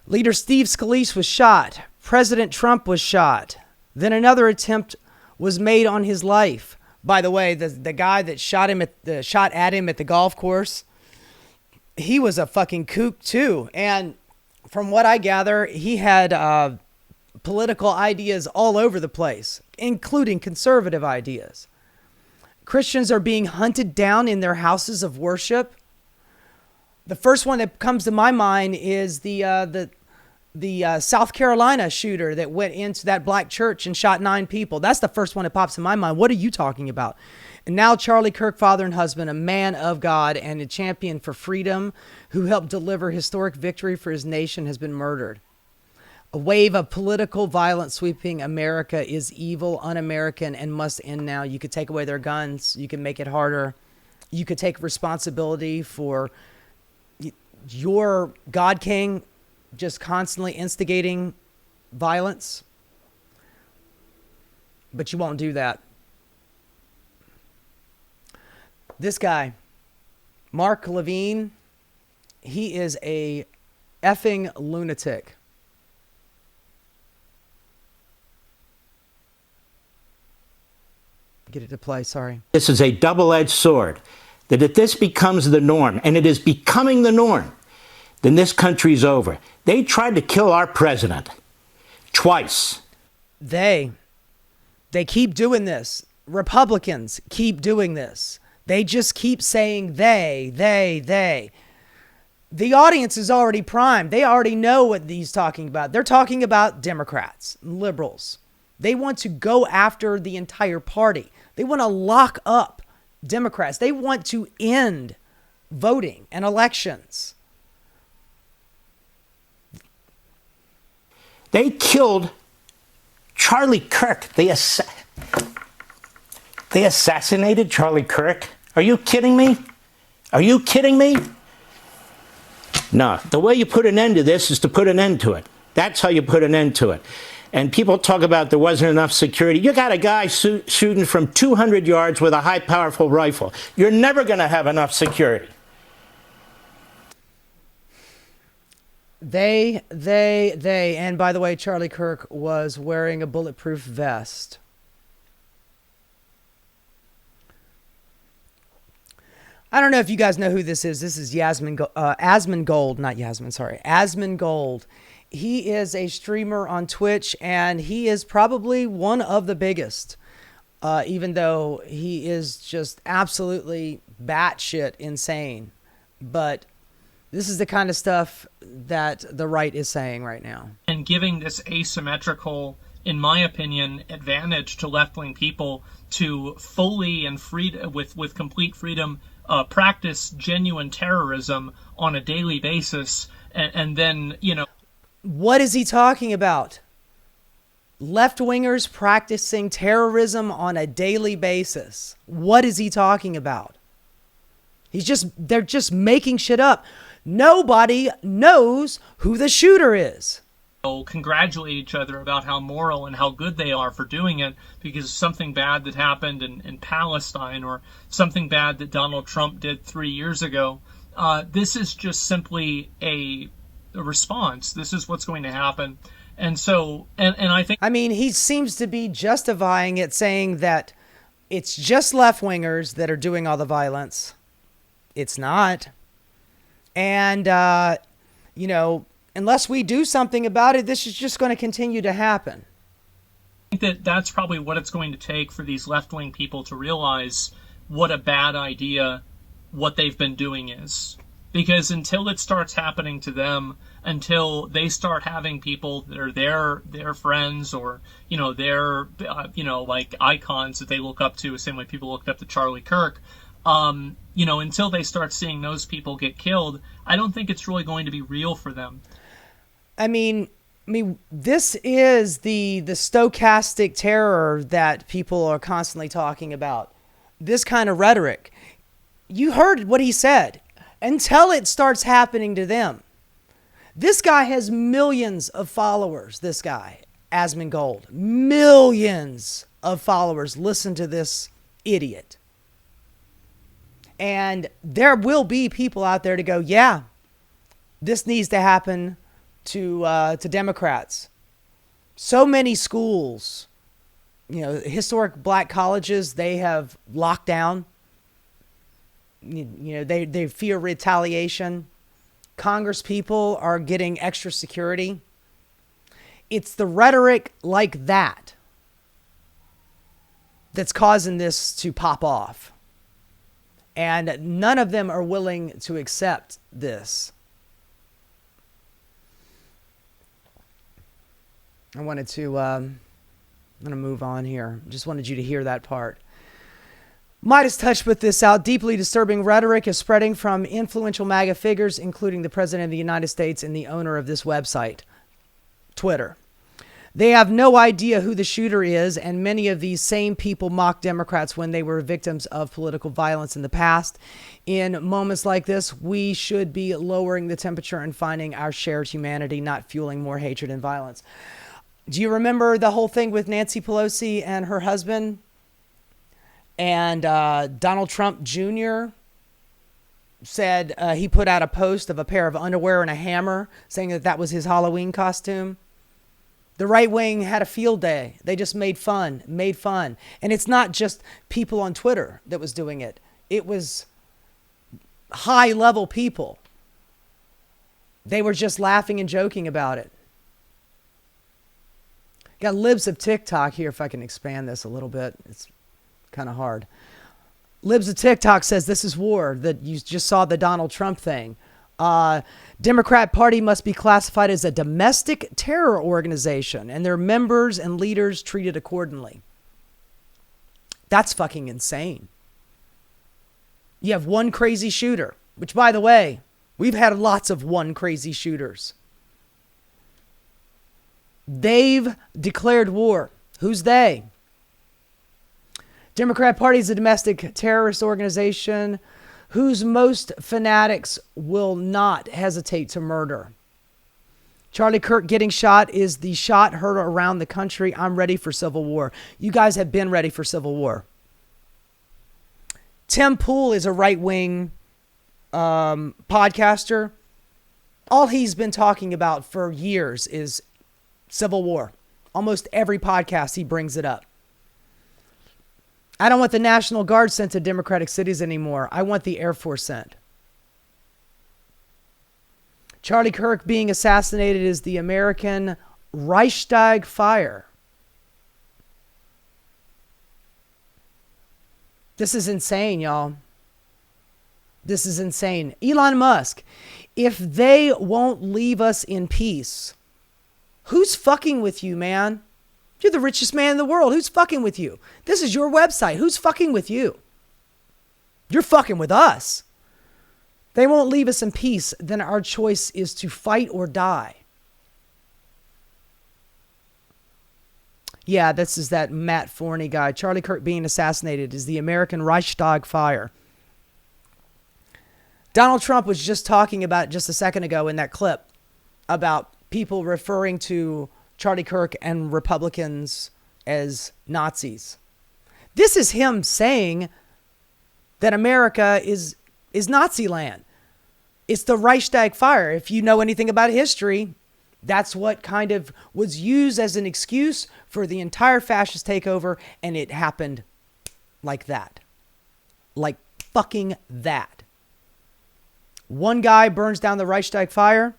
Leader Steve Scalise was shot. President Trump was shot. Then another attempt was made on his life. By the way, the guy that shot at him at the golf course, he was a fucking kook too. And from what I gather, he had political ideas all over the place, including conservative ideas. Christians are being hunted down in their houses of worship. The first one that comes to my mind is the South Carolina shooter that went into that black church and shot 9 people. That's the first one that pops in my mind. What are you talking about? And now Charlie Kirk, father and husband, a man of God and a champion for freedom who helped deliver historic victory for his nation, has been murdered. A wave of political violence sweeping America is evil, un-American, and must end now. You could take away their guns. You can make it harder. You could take responsibility for your God King just constantly instigating violence. But you won't do that. This guy, Mark Levine, he is a effing lunatic. Get it to play, sorry. This is a double-edged sword, that if this becomes the norm, and it is becoming the norm, then this country's over. They tried to kill our president twice. They keep doing this. Republicans keep doing this. They just keep saying they. The audience is already primed. They already know what he's talking about. They're talking about Democrats, liberals. They want to go after the entire party. They want to lock up Democrats. They want to end voting and elections. They killed Charlie Kirk. They assassinated Charlie Kirk. Are you kidding me? Are you kidding me? No, the way you put an end to this is to put an end to it. That's how you put an end to it. And people talk about there wasn't enough security. You got a guy shooting from 200 yards with a high, powerful rifle. You're never going to have enough security. They. And by the way, Charlie Kirk was wearing a bulletproof vest. I don't know if you guys know who this is. This is Asmongold, Asmongold. He is a streamer on Twitch, and he is probably one of the biggest, even though he is just absolutely batshit insane. But this is the kind of stuff that the right is saying right now. And giving this asymmetrical, in my opinion, advantage to left-wing people to fully and with complete freedom practice genuine terrorism on a daily basis, and then, you know. What is he talking about? Left-wingers practicing terrorism on a daily basis. What is he talking about? They're just making shit up. Nobody knows who the shooter is. Congratulate each other about how moral and how good they are for doing it, because something bad that happened in Palestine, or something bad that Donald Trump did 3 years ago. This is just simply a response. This is what's going to happen. And so, and I think... I mean, he seems to be justifying it, saying that it's just left-wingers that are doing all the violence. It's not. And, you know, unless we do something about it, this is just going to continue to happen. I think that's probably what it's going to take for these left-wing people to realize what a bad idea what they've been doing is. Because until it starts happening to them, until they start having people that are their friends, or, you know, their, you know, like icons that they look up to, the same way people looked up to Charlie Kirk, you know, until they start seeing those people get killed, I don't think it's really going to be real for them. I mean, this is the stochastic terror that people are constantly talking about. This kind of rhetoric. You heard what he said. Until it starts happening to them. This guy has millions of followers, this guy, Asmongold. Millions of followers. Listen to this idiot. And there will be people out there to go, yeah, this needs to happen to Democrats. So many schools, you know, historic black colleges, they have locked down. You know, they fear retaliation. Congress people are getting extra security. It's the rhetoric like that that's causing this to pop off. And none of them are willing to accept this. I'm going to move on here. Just wanted you to hear that part. Midas touched with this out. Deeply disturbing rhetoric is spreading from influential MAGA figures, including the President of the United States and the owner of this website, Twitter. They have no idea who the shooter is, and many of these same people mock Democrats when they were victims of political violence in the past. In moments like this, we should be lowering the temperature and finding our shared humanity, not fueling more hatred and violence. Do you remember the whole thing with Nancy Pelosi and her husband? And Donald Trump Jr. said he put out a post of a pair of underwear and a hammer saying that that was his Halloween costume. The right wing had a field day. They just made fun. And it's not just people on Twitter that was doing it. It was high level people. They were just laughing and joking about it. Got libs of TikTok here, if I can expand this a little bit. It's kind of hard. Libs of TikTok says this is war, that you just saw the Donald Trump thing. Democrat Party must be classified as a domestic terror organization and their members and leaders treated accordingly. That's fucking insane. You have one crazy shooter, which, by the way, we've had lots of one crazy shooters. They've declared war. Who's they? Democrat Party is a domestic terrorist organization whose most fanatics will not hesitate to murder. Charlie Kirk getting shot is the shot heard around the country. I'm ready for civil war. You guys have been ready for civil war. Tim Pool is a right-wing podcaster. All he's been talking about for years is civil war. Almost every podcast he brings it up. I don't want the National Guard sent to Democratic cities anymore. I want the Air Force sent. Charlie Kirk being assassinated is the American Reichstag fire. This is insane, y'all. This is insane. Elon Musk, if they won't leave us in peace, who's fucking with you, man? You're the richest man in the world. Who's fucking with you? This is your website. Who's fucking with you? You're fucking with us. They won't leave us in peace. Then our choice is to fight or die. Yeah, this is that Matt Forney guy. Charlie Kirk being assassinated is the American Reichstag fire. Donald Trump was just talking about just a second ago in that clip about people referring to Charlie Kirk and Republicans as Nazis. This is him saying that America is Nazi land. It's the Reichstag fire. If you know anything about history, that's what kind of was used as an excuse for the entire fascist takeover, and it happened like that. Like fucking that. One guy burns down the Reichstag fire.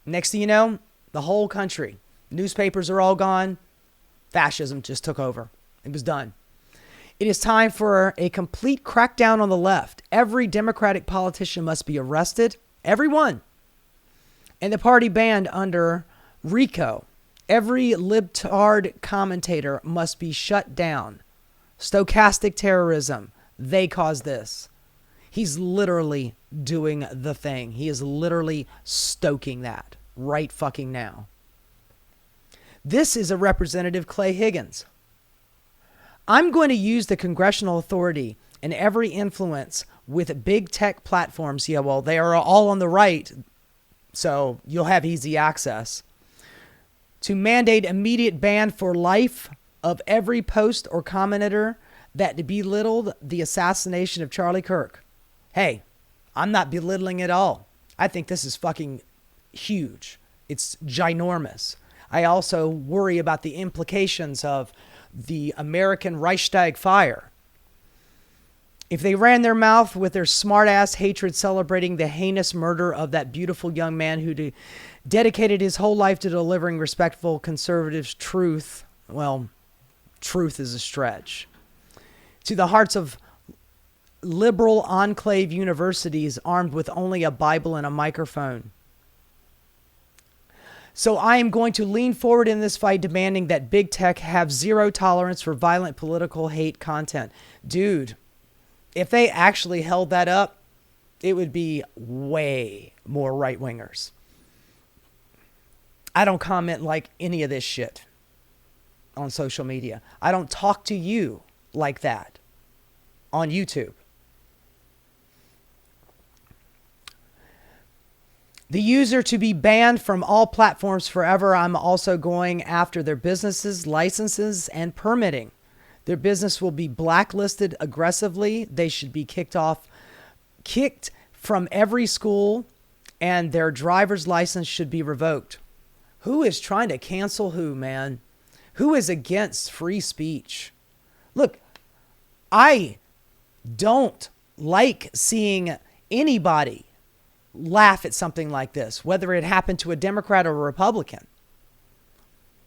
Next thing you know, the whole country, newspapers are all gone. Fascism just took over. It was done. It is time for a complete crackdown on the left. Every Democratic politician must be arrested. Everyone. And the party banned under RICO. Every libtard commentator must be shut down. Stochastic terrorism. They caused this. He's literally doing the thing. He is literally stoking that right fucking now. This is a Representative Clay Higgins. I'm going to use the congressional authority and every influence with big tech platforms. Yeah, well, they are all on the right, so you'll have easy access. To mandate immediate ban for life of every post or commentator that belittled the assassination of Charlie Kirk. Hey, I'm not belittling it all. I think this is fucking huge. It's ginormous. I also worry about the implications of the American Reichstag fire. If they ran their mouth with their smart-ass hatred celebrating the heinous murder of that beautiful young man who dedicated his whole life to delivering respectful conservatives truth, well, truth is a stretch. To the hearts of liberal enclave universities armed with only a Bible and a microphone. So I am going to lean forward in this fight demanding that big tech have zero tolerance for violent political hate content. Dude, if they actually held that up, it would be way more right-wingers. I don't comment like any of this shit on social media. I don't talk to you like that on YouTube. The user to be banned from all platforms forever. I'm also going after their businesses, licenses, and permitting. Their business will be blacklisted aggressively. They should be kicked from every school, and their driver's license should be revoked. Who is trying to cancel who, man? Who is against free speech? Look, I don't like seeing anybody laugh at something like this, whether it happened to a Democrat or a Republican.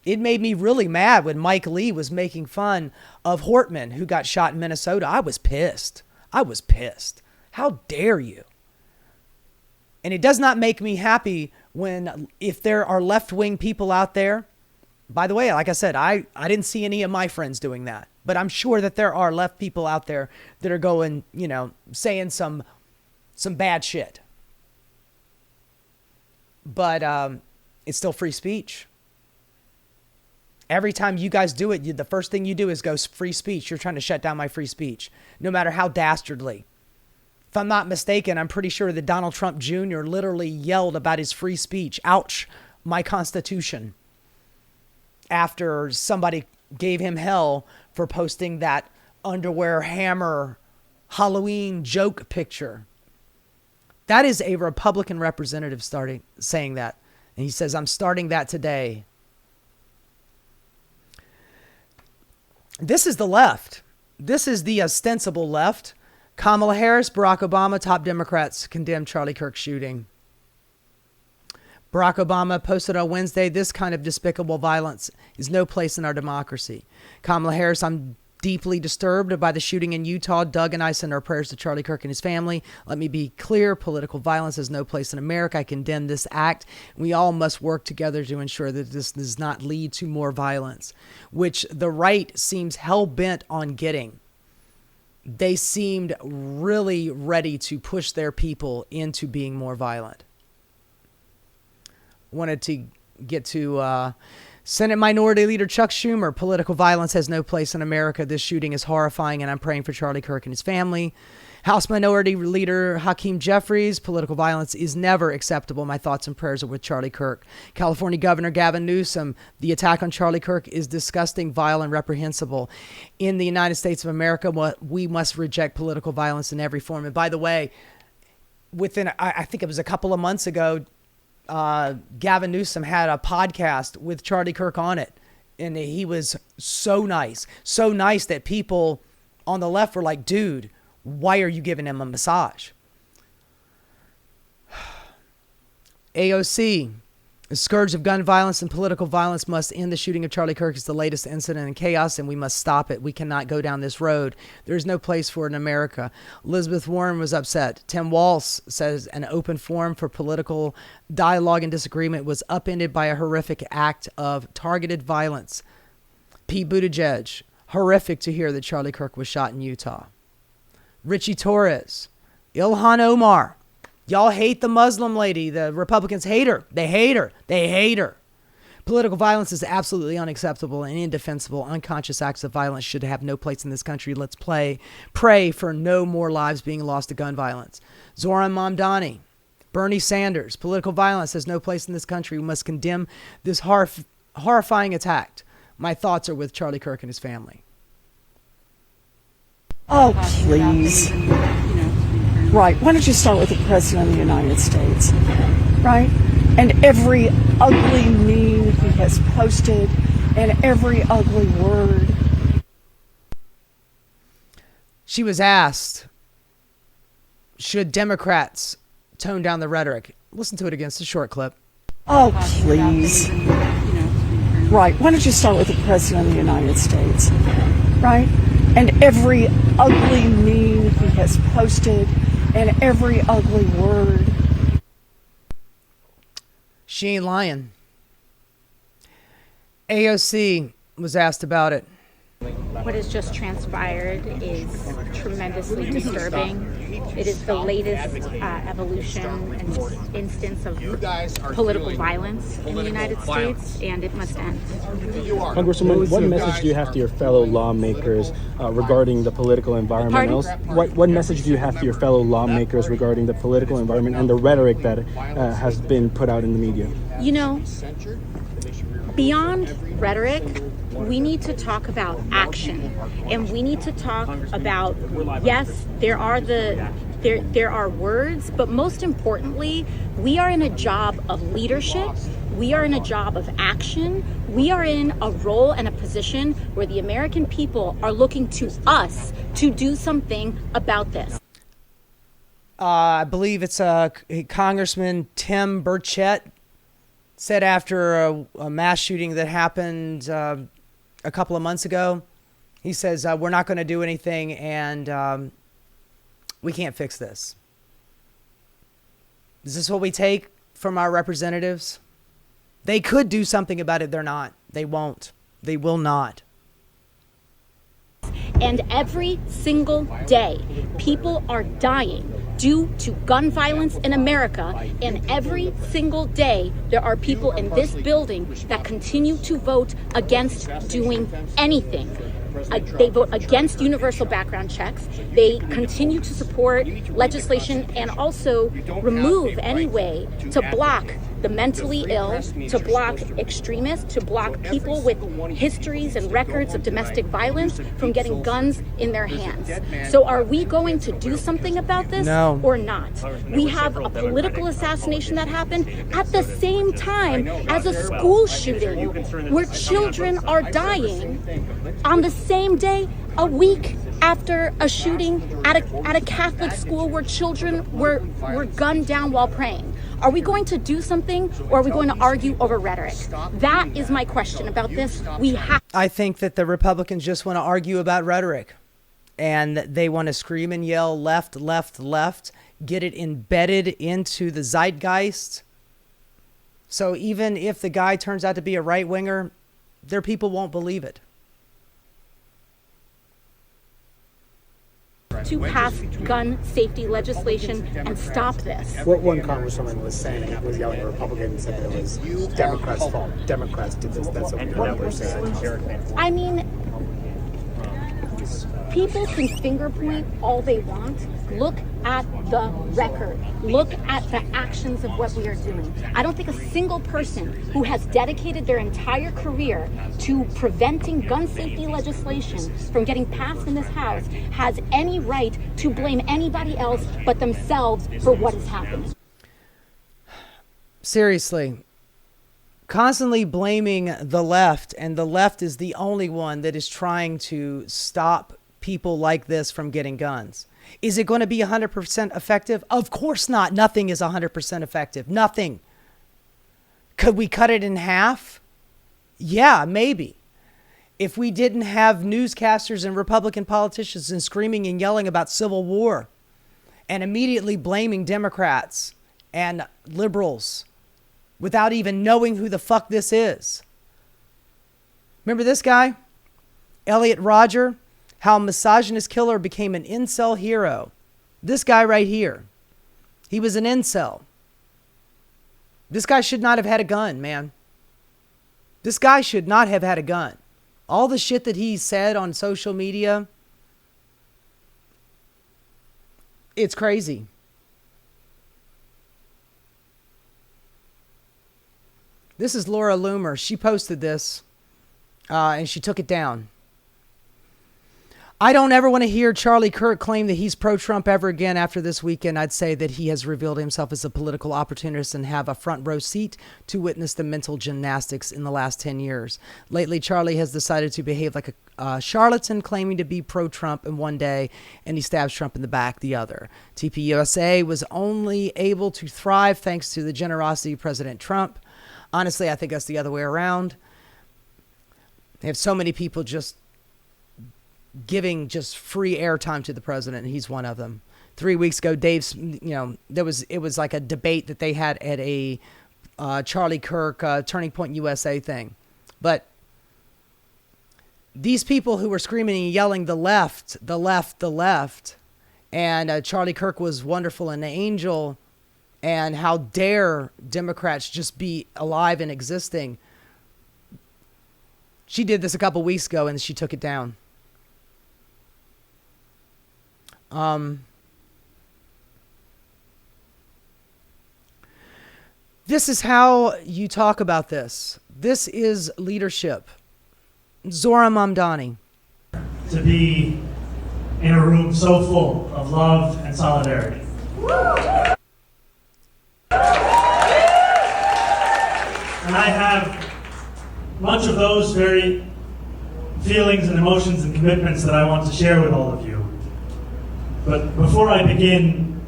It made me really mad when Mike Lee was making fun of Hortman, who got shot in Minnesota. I was pissed. How dare you? And it does not make me happy if there are left-wing people out there. By the way, like I said, I didn't see any of my friends doing that. But I'm sure that there are left people out there that are going, saying some bad shit. But it's still free speech. Every time you guys do it, the first thing you do is go free speech. You're trying to shut down my free speech, no matter how dastardly. If I'm not mistaken, I'm pretty sure that Donald Trump Jr. literally yelled about his free speech. Ouch, my Constitution. After somebody gave him hell for posting that underwear hammer Halloween joke picture. That is a Republican representative saying that. And he says, I'm starting that today. This is the left. This is the ostensible left. Kamala Harris, Barack Obama, top Democrats condemn Charlie Kirk shooting. Barack Obama posted on Wednesday, this kind of despicable violence is no place in our democracy. Kamala Harris, I'm deeply disturbed by the shooting in Utah. Doug and I send our prayers to Charlie Kirk and his family. Let me be clear, political violence has no place in America. I condemn this act. We all must work together to ensure that this does not lead to more violence, which the right seems hell-bent on getting. They seemed really ready to push their people into being more violent. Wanted to get to Senate Minority Leader Chuck Schumer. Political violence has no place in America. This shooting is horrifying, and I'm praying for Charlie Kirk and his family. House Minority Leader Hakeem Jeffries. Political violence is never acceptable. My thoughts and prayers are with Charlie Kirk. California Governor Gavin Newsom. The attack on Charlie Kirk is disgusting, vile, and reprehensible. In the United States of America, we must reject political violence in every form. And by the way, I think it was a couple of months ago, Gavin Newsom had a podcast with Charlie Kirk on it. And he was so nice that people on the left were like, dude, why are you giving him a massage? AOC, the scourge of gun violence and political violence must end. The shooting of Charlie Kirk is the latest incident in chaos, and we must stop it. We cannot go down this road. There is no place for it in America. Elizabeth Warren was upset. Tim Walz says an open forum for political dialogue and disagreement was upended by a horrific act of targeted violence. Pete Buttigieg, horrific to hear that Charlie Kirk was shot in Utah. Richie Torres, Ilhan Omar. Y'all hate the Muslim lady. The Republicans hate her. They hate her. Political violence is absolutely unacceptable and indefensible. Unconscious acts of violence should have no place in this country. Let's pray for no more lives being lost to gun violence. Zoran Mamdani, Bernie Sanders. Political violence has no place in this country. We must condemn this horrifying attack. My thoughts are with Charlie Kirk and his family. Oh, please. Right. Why don't you start with the President of the United States? Right? And every ugly meme he has posted and every ugly word. She was asked, should Democrats tone down the rhetoric? Listen to it again. It's a short clip. Oh, please. Right. Why don't you start with the President of the United States? Right? And every ugly meme he has posted and every ugly word. She ain't lying. AOC was asked about it. What has just transpired is tremendously disturbing. It is the latest evolution and instance of political violence in the United States, and it must end. Congresswoman, what message do you have to your fellow lawmakers regarding the political environment? What message do you have to your fellow lawmakers regarding the political environment and the rhetoric that has been put out in the media? You know, beyond rhetoric, we need to talk about action, and we need to talk about, yes, there are words, but most importantly, we are in a job of leadership. We are in a job of action. We are in a role and a position where the American people are looking to us to do something about this. I believe it's Congressman Tim Burchett said after a mass shooting that happened a couple of months ago, he says, we're not going to do anything, and we can't fix this. Is this what we take from our representatives? They could do something about it. They're not. They won't. They will not. And every single day, people are dying due to gun violence in America. And every single day, there are people in this building that continue to vote against doing anything. They vote against universal background checks. They continue to support legislation and also remove any way to block the mentally ill, to block extremists, to block people with histories and records of domestic violence from getting guns in their hands. So are we going to do something about this or not? We have a political assassination that happened at the same time as a school shooting where children are dying on the same day, a week after a shooting at a Catholic school where children were gunned down while praying. Are we going to do something, or are we going to argue over rhetoric? That is my question about this. I think that the Republicans just want to argue about rhetoric, and they want to scream and yell left, left, left, get it embedded into the zeitgeist. So even if the guy turns out to be a right-winger, their people won't believe it. To pass gun safety legislation and stop this. What one congresswoman was saying, was yelling at Republicans, said that it was Democrats' fault. Democrats did this. That's what we're saying. I mean, people can finger point all they want. Look at the record. Look at the actions of what we are doing. I don't think a single person who has dedicated their entire career to preventing gun safety legislation from getting passed in this House has any right to blame anybody else but themselves for what is happening. Seriously. Constantly blaming the left, and the left is the only one that is trying to stop people like this from getting guns. Is it going to be 100% effective? Of course not. Nothing is 100% effective. Nothing. Could we cut it in half? Yeah, maybe. If we didn't have newscasters and Republican politicians and screaming and yelling about civil war and immediately blaming Democrats and liberals without even knowing who the fuck this is. Remember this guy? Elliot Rodger? How a misogynist killer became an incel hero. This guy right here. He was an incel. This guy should not have had a gun, man. This guy should not have had a gun. All the shit that he said on social media, it's crazy. This is Laura Loomer. She posted this, and she took it down. I don't ever want to hear Charlie Kirk claim that he's pro-Trump ever again after this weekend. I'd say that he has revealed himself as a political opportunist and have a front row seat to witness the mental gymnastics in the last 10 years. Lately, Charlie has decided to behave like a charlatan, claiming to be pro-Trump in one day, and he stabs Trump in the back the other. TPUSA was only able to thrive thanks to the generosity of President Trump. Honestly, I think that's the other way around. They have so many people just giving just free airtime to the president, and he's one of them. 3 weeks ago, Dave's, it was like a debate that they had at a Charlie Kirk Turning Point USA thing. But these people who were screaming and yelling the left, the left, the left, and Charlie Kirk was wonderful and an angel, and how dare Democrats just be alive and existing. She did this a couple weeks ago, and she took it down. This is how you talk about this. This is leadership. Zora Mamdani. To be in a room so full of love and solidarity. And I have much of those very feelings and emotions and commitments that I want to share with all of you. But before I begin,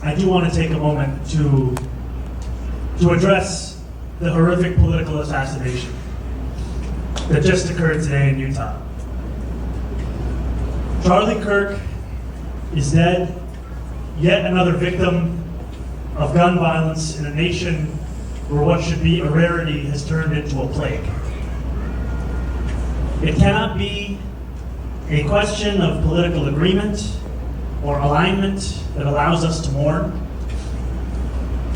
I do want to take a moment to address the horrific political assassination that just occurred today in Utah. Charlie Kirk is dead, yet another victim of gun violence in a nation where what should be a rarity has turned into a plague. It cannot be a question of political agreement or alignment that allows us to mourn.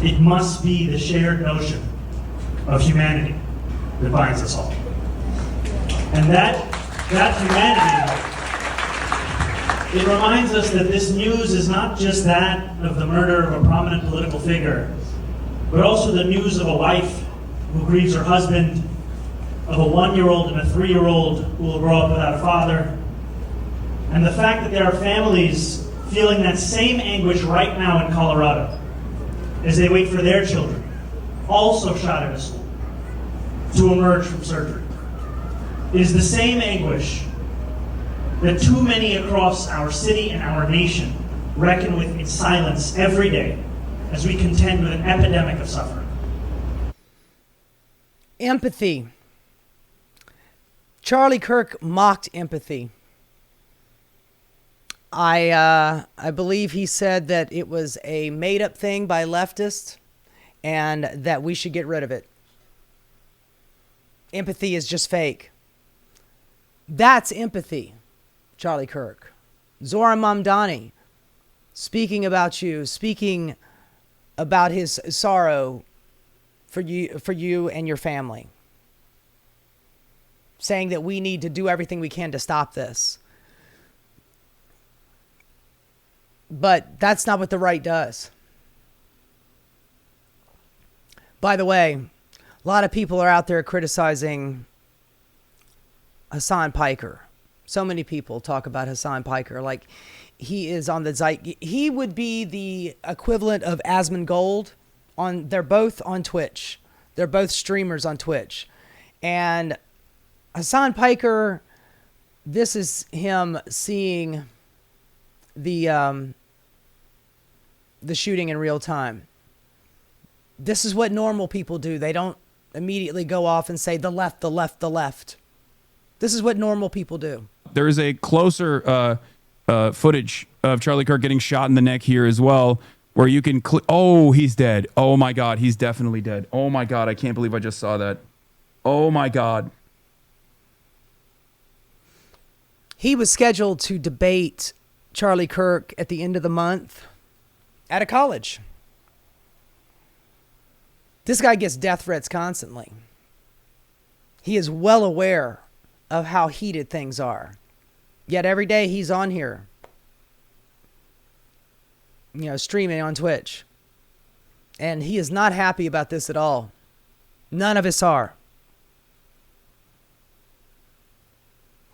It must be the shared notion of humanity that binds us all. And that humanity, it reminds us that this news is not just that of the murder of a prominent political figure, but also the news of a wife who grieves her husband, of a 1-year-old and a 3-year-old who will grow up without a father, and the fact that there are families feeling that same anguish right now in Colorado as they wait for their children, also shot at a school, to emerge from surgery. It is the same anguish that too many across our city and our nation reckon with in silence every day as we contend with an epidemic of suffering. Empathy. Charlie Kirk mocked empathy. I believe he said that it was a made-up thing by leftists and that we should get rid of it. Empathy is just fake. That's empathy, Charlie Kirk. Zora Mamdani, speaking about you, speaking about his sorrow for you and your family. Saying that we need to do everything we can to stop this. But that's not what the right does. By the way, a lot of people are out there criticizing Hassan Piker. So many people talk about Hassan Piker like he is on the zeitgeist. He would be the equivalent of Asmongold. They're both on Twitch. They're both streamers on Twitch. And Hassan Piker, this is him seeing the shooting in real time. This is what normal people do. They don't immediately go off and say the left, the left, the left. This is what normal people do. There is a closer footage of Charlie Kirk getting shot in the neck here as well, where you can oh, he's dead. Oh my God, he's definitely dead. Oh my God, I can't believe I just saw that. Oh my God. He was scheduled to debate Charlie Kirk at the end of the month at a college. This guy gets death threats constantly. He is well aware of how heated things are. Yet every day he's on here, streaming on Twitch. And he is not happy about this at all. None of us are.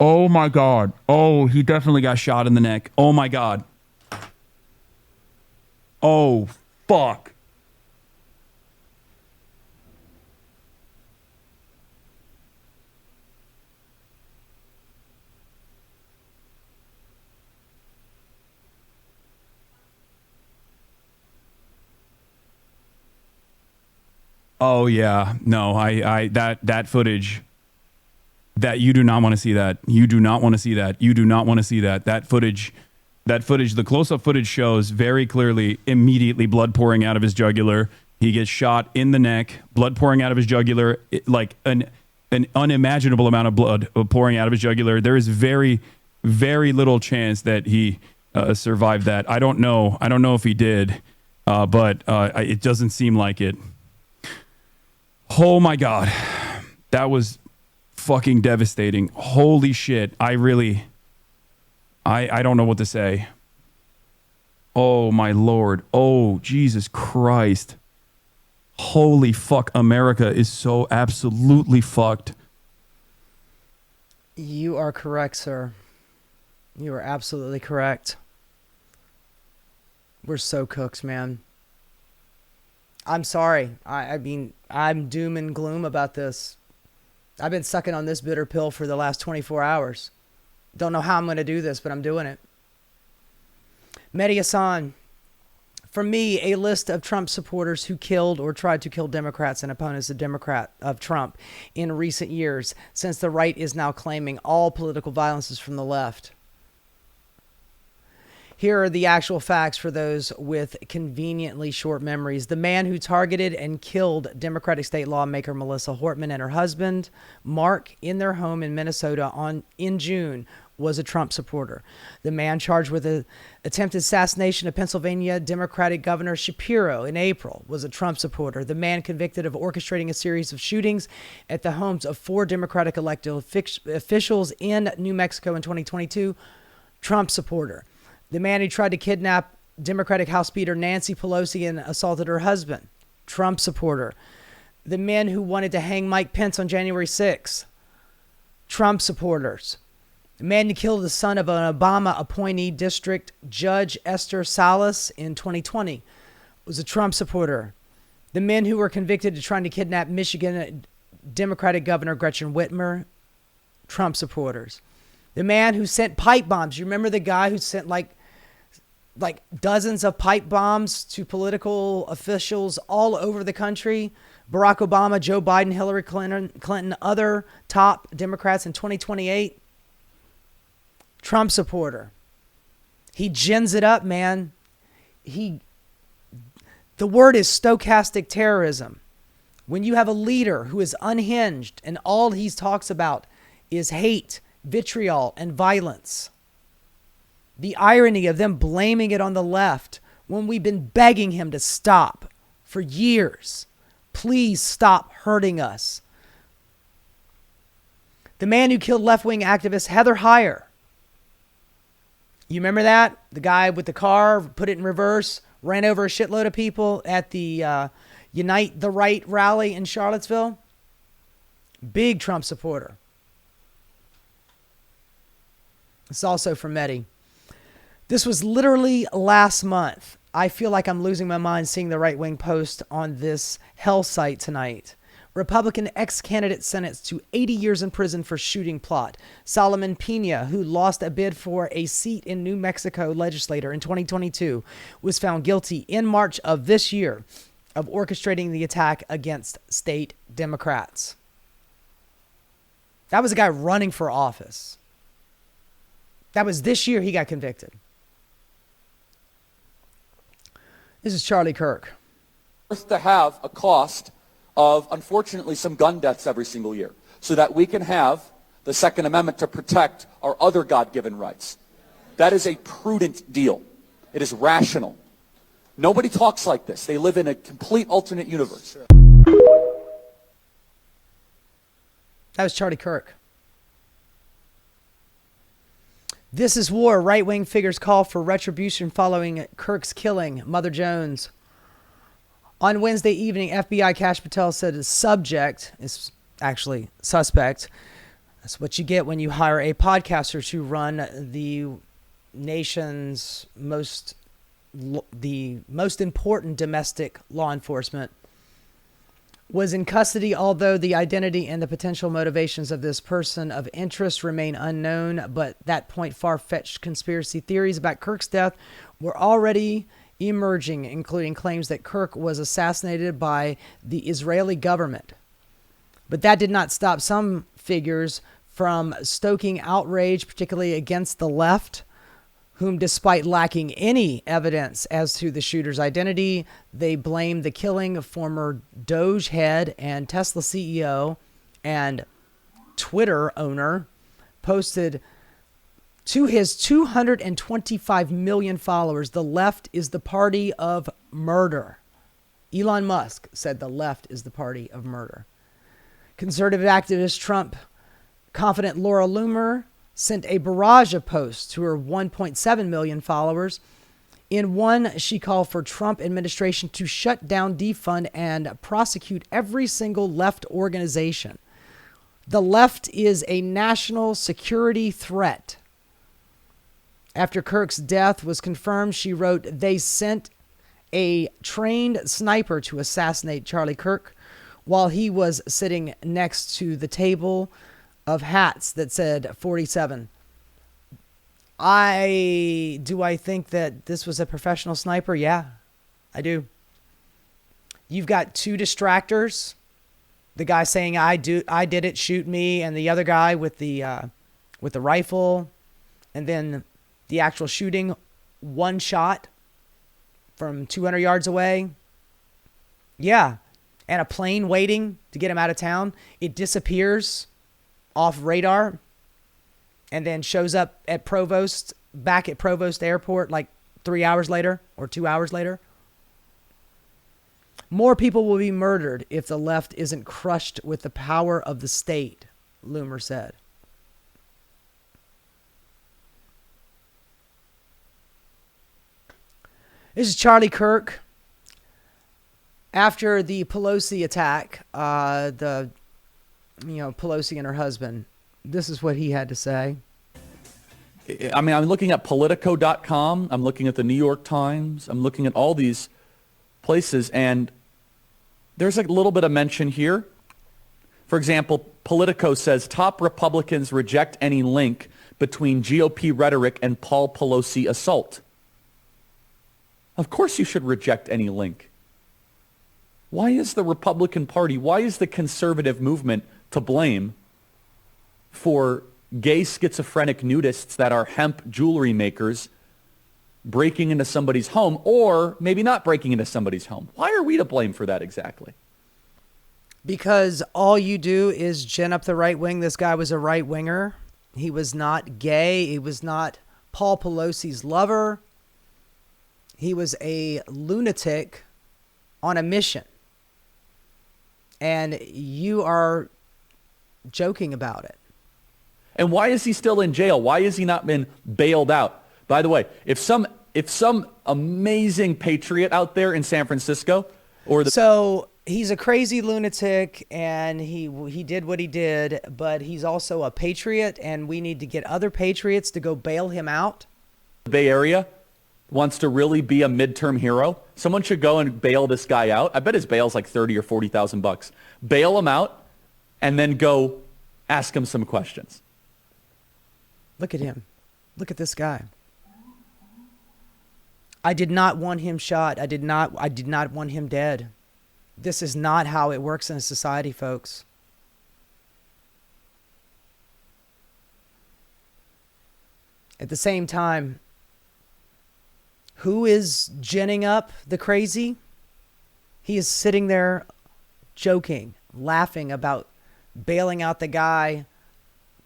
Oh my God. Oh, he definitely got shot in the neck. Oh my God. Oh, fuck. Oh yeah. No, that footage, that you do not want to see that. You do not want to see that. You do not want to see that. That footage, the close-up footage shows very clearly immediately blood pouring out of his jugular. He gets shot in the neck, blood pouring out of his jugular, like an unimaginable amount of blood pouring out of his jugular. There is very, very little chance that he survived that. I don't know if he did, but it doesn't seem like it. Oh my God. That was fucking devastating. Holy shit. I don't know what to say. Oh my Lord. Oh, Jesus Christ. Holy fuck, America is so absolutely fucked. You are correct, sir. You are absolutely correct. We're so cooked, man. I'm sorry. I mean, I'm doom and gloom about this. I've been sucking on this bitter pill for the last 24 hours. Don't know how I'm going to do this, but I'm doing it. Mehdi Hassan. For me, a list of Trump supporters who killed or tried to kill Democrats and opponents of Trump in recent years, since the right is now claiming all political violence is from the left. Here are the actual facts for those with conveniently short memories. The man who targeted and killed Democratic state lawmaker Melissa Hortman and her husband, Mark, in their home in Minnesota in June was a Trump supporter. The man charged with the attempted assassination of Pennsylvania Democratic Governor Shapiro in April was a Trump supporter. The man convicted of orchestrating a series of shootings at the homes of 4 Democratic elected officials in New Mexico in 2022, Trump supporter. The man who tried to kidnap Democratic House Speaker Nancy Pelosi and assaulted her husband, Trump supporter. The men who wanted to hang Mike Pence on January 6th, Trump supporters. The man who killed the son of an Obama appointee District Judge Esther Salas in 2020 was a Trump supporter. The men who were convicted of trying to kidnap Michigan Democratic Governor Gretchen Whitmer, Trump supporters. The man who sent pipe bombs. You remember the guy who sent like dozens of pipe bombs to political officials all over the country? Barack Obama, Joe Biden, Hillary Clinton, other top Democrats in 2028. Trump supporter. He gins it up, man. The word is stochastic terrorism. When you have a leader who is unhinged and all he talks about is hate, vitriol, and violence. The irony of them blaming it on the left when we've been begging him to stop for years. Please stop hurting us. The man who killed left-wing activist Heather Heyer. You remember that? The guy with the car, put it in reverse, ran over a shitload of people at the Unite the Right rally in Charlottesville. Big Trump supporter. It's also from Mehdi. This was literally last month. I feel like I'm losing my mind seeing the right-wing post on this hell site tonight. Republican ex-candidate sentenced to 80 years in prison for shooting plot. Solomon Pena, who lost a bid for a seat in New Mexico legislature in 2022, was found guilty in March of this year of orchestrating the attack against state Democrats. That was a guy running for office. That was this year he got convicted. This is Charlie Kirk. To have a cost of, unfortunately, some gun deaths every single year so that we can have the Second Amendment to protect our other God-given rights. That is a prudent deal. It is rational. Nobody talks like this. They live in a complete alternate universe. That was Charlie Kirk. This is war. Right-wing figures call for retribution following Kirk's killing. Mother Jones. On Wednesday evening, FBI Kash Patel said the subject is actually suspect. That's what you get when you hire a podcaster to run the nation's most important domestic law enforcement. Was in custody, although the identity and the potential motivations of this person of interest remain unknown. But that point, far-fetched conspiracy theories about Kirk's death were already emerging, including claims that Kirk was assassinated by the Israeli government. But that did not stop some figures from stoking outrage, particularly against the left, whom, despite lacking any evidence as to the shooter's identity, they blamed the killing of former Doge head and Tesla CEO and Twitter owner, posted to his 225 million followers, "The left is the party of murder." Elon Musk said the left is the party of murder. Conservative activist Trump confidant Laura Loomer sent a barrage of posts to her 1.7 million followers In one, she called for Trump administration to shut down, defund, and prosecute every single left organization. The left is a national security threat. After Kirk's death was confirmed, she wrote, they sent a trained sniper to assassinate Charlie Kirk while he was sitting next to the table of hats that said 47. I think that this was a professional sniper? Yeah, I do. You've got two distractors. The guy saying, I did it, shoot me, and the other guy with the rifle, and then the actual shooting, one shot from 200 yards away. Yeah, and a plane waiting to get him out of town. It disappears off radar and then shows up at back at Provost Airport like 3 hours later or 2 hours later. More people will be murdered if the left isn't crushed with the power of the state, Loomer said. This is Charlie Kirk. After the Pelosi attack, Pelosi and her husband, this is what he had to say. I mean, I'm looking at Politico.com. I'm looking at the New York Times. I'm looking at all these places, and there's a little bit of mention here. For example, Politico says top Republicans reject any link between GOP rhetoric and Paul Pelosi assault. Of course you should reject any link. Why is the Republican Party, why is the conservative movement to blame for gay schizophrenic nudists that are hemp jewelry makers breaking into somebody's home, or maybe not breaking into somebody's home? Why are we to blame for that exactly? Because all you do is gin up the right wing. This guy was a right winger. He was not gay. He was not Paul Pelosi's lover. He was a lunatic on a mission. And you are joking about it. And why is he still in jail? Why has he not been bailed out? By the way, if some amazing patriot out there in San Francisco, so he's a crazy lunatic, and he did what he did, but he's also a patriot, and we need to get other patriots to go bail him out. The Bay Area wants to really be a midterm hero. Someone should go and bail this guy out. I bet his bail's like $30,000 or $40,000. Bail him out, and then go ask him some questions. Look at him. Look at this guy. I did not want him shot. I did not want him dead. This is not how it works in a society, folks. At the same time, who is ginning up the crazy? He is sitting there joking, laughing about bailing out the guy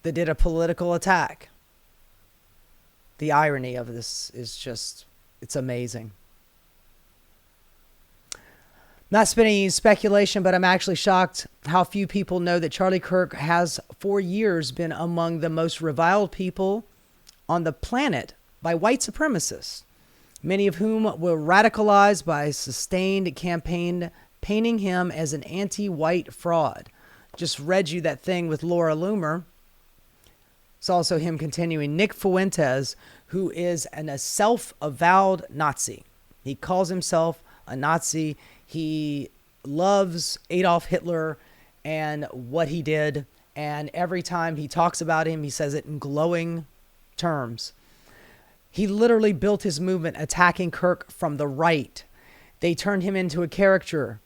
that did a political attack. The irony of this is just, it's amazing. Not spinning speculation, but I'm actually shocked how few people know that Charlie Kirk has for years been among the most reviled people on the planet by white supremacists, many of whom were radicalized by a sustained campaign painting him as an anti-white fraud. Just read you that thing with Laura Loomer. It's also him continuing. Nick Fuentes, who is a self-avowed Nazi. He calls himself a Nazi. He loves Adolf Hitler and what he did. And every time he talks about him, he says it in glowing terms. He literally built his movement attacking Kirk from the right. They turned him into a caricature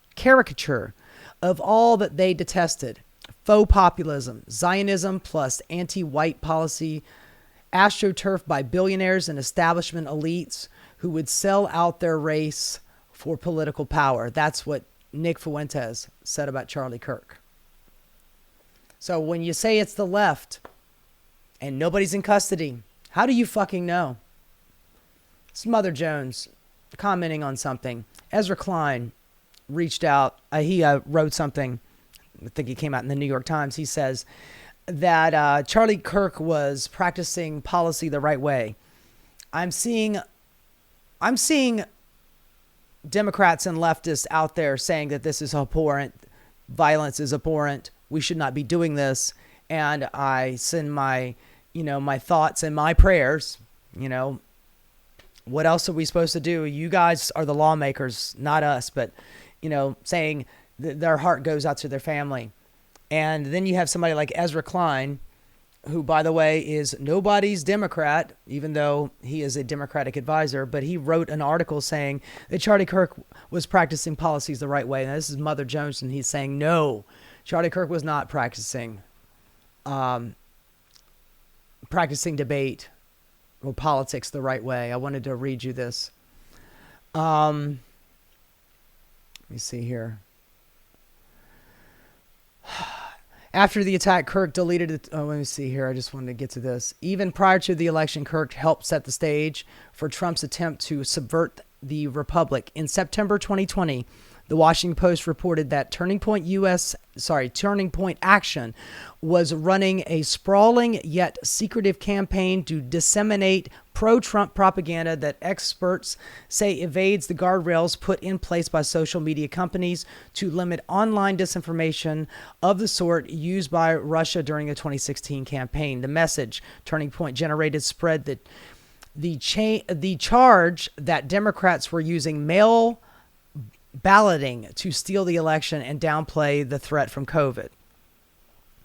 of all that they detested. Faux populism, Zionism plus anti-white policy, astroturf by billionaires and establishment elites who would sell out their race for political power. That's what Nick Fuentes said about Charlie Kirk. So when you say it's the left and nobody's in custody, how do you fucking know? It's Mother Jones commenting on something. Ezra Klein reached out. He wrote something. I think it came out in the New York Times. He says that Charlie Kirk was practicing policy the right way. I'm seeing I'm seeing Democrats and leftists out there saying that this is abhorrent, violence is abhorrent, we should not be doing this. And I send my, my thoughts and my prayers, what else are we supposed to do? You guys are the lawmakers, not us, but, saying their heart goes out to their family. And then you have somebody like Ezra Klein, who, by the way, is nobody's Democrat, even though he is a Democratic advisor, but he wrote an article saying that Charlie Kirk was practicing policies the right way. Now, this is Mother Jones, and he's saying, no, Charlie Kirk was not practicing debate or politics the right way. I wanted to read you this. Let me see here. After the attack, Kirk deleted it. Oh, let me see here. I just wanted to get to this. Even prior to the election, Kirk helped set the stage for Trump's attempt to subvert the Republic. In September 2020, the Washington Post reported that Turning Point Action was running a sprawling yet secretive campaign to disseminate pro-Trump propaganda that experts say evades the guardrails put in place by social media companies to limit online disinformation of the sort used by Russia during the 2016 campaign. The message Turning Point generated spread that the charge that Democrats were using mail balloting to steal the election and downplay the threat from COVID.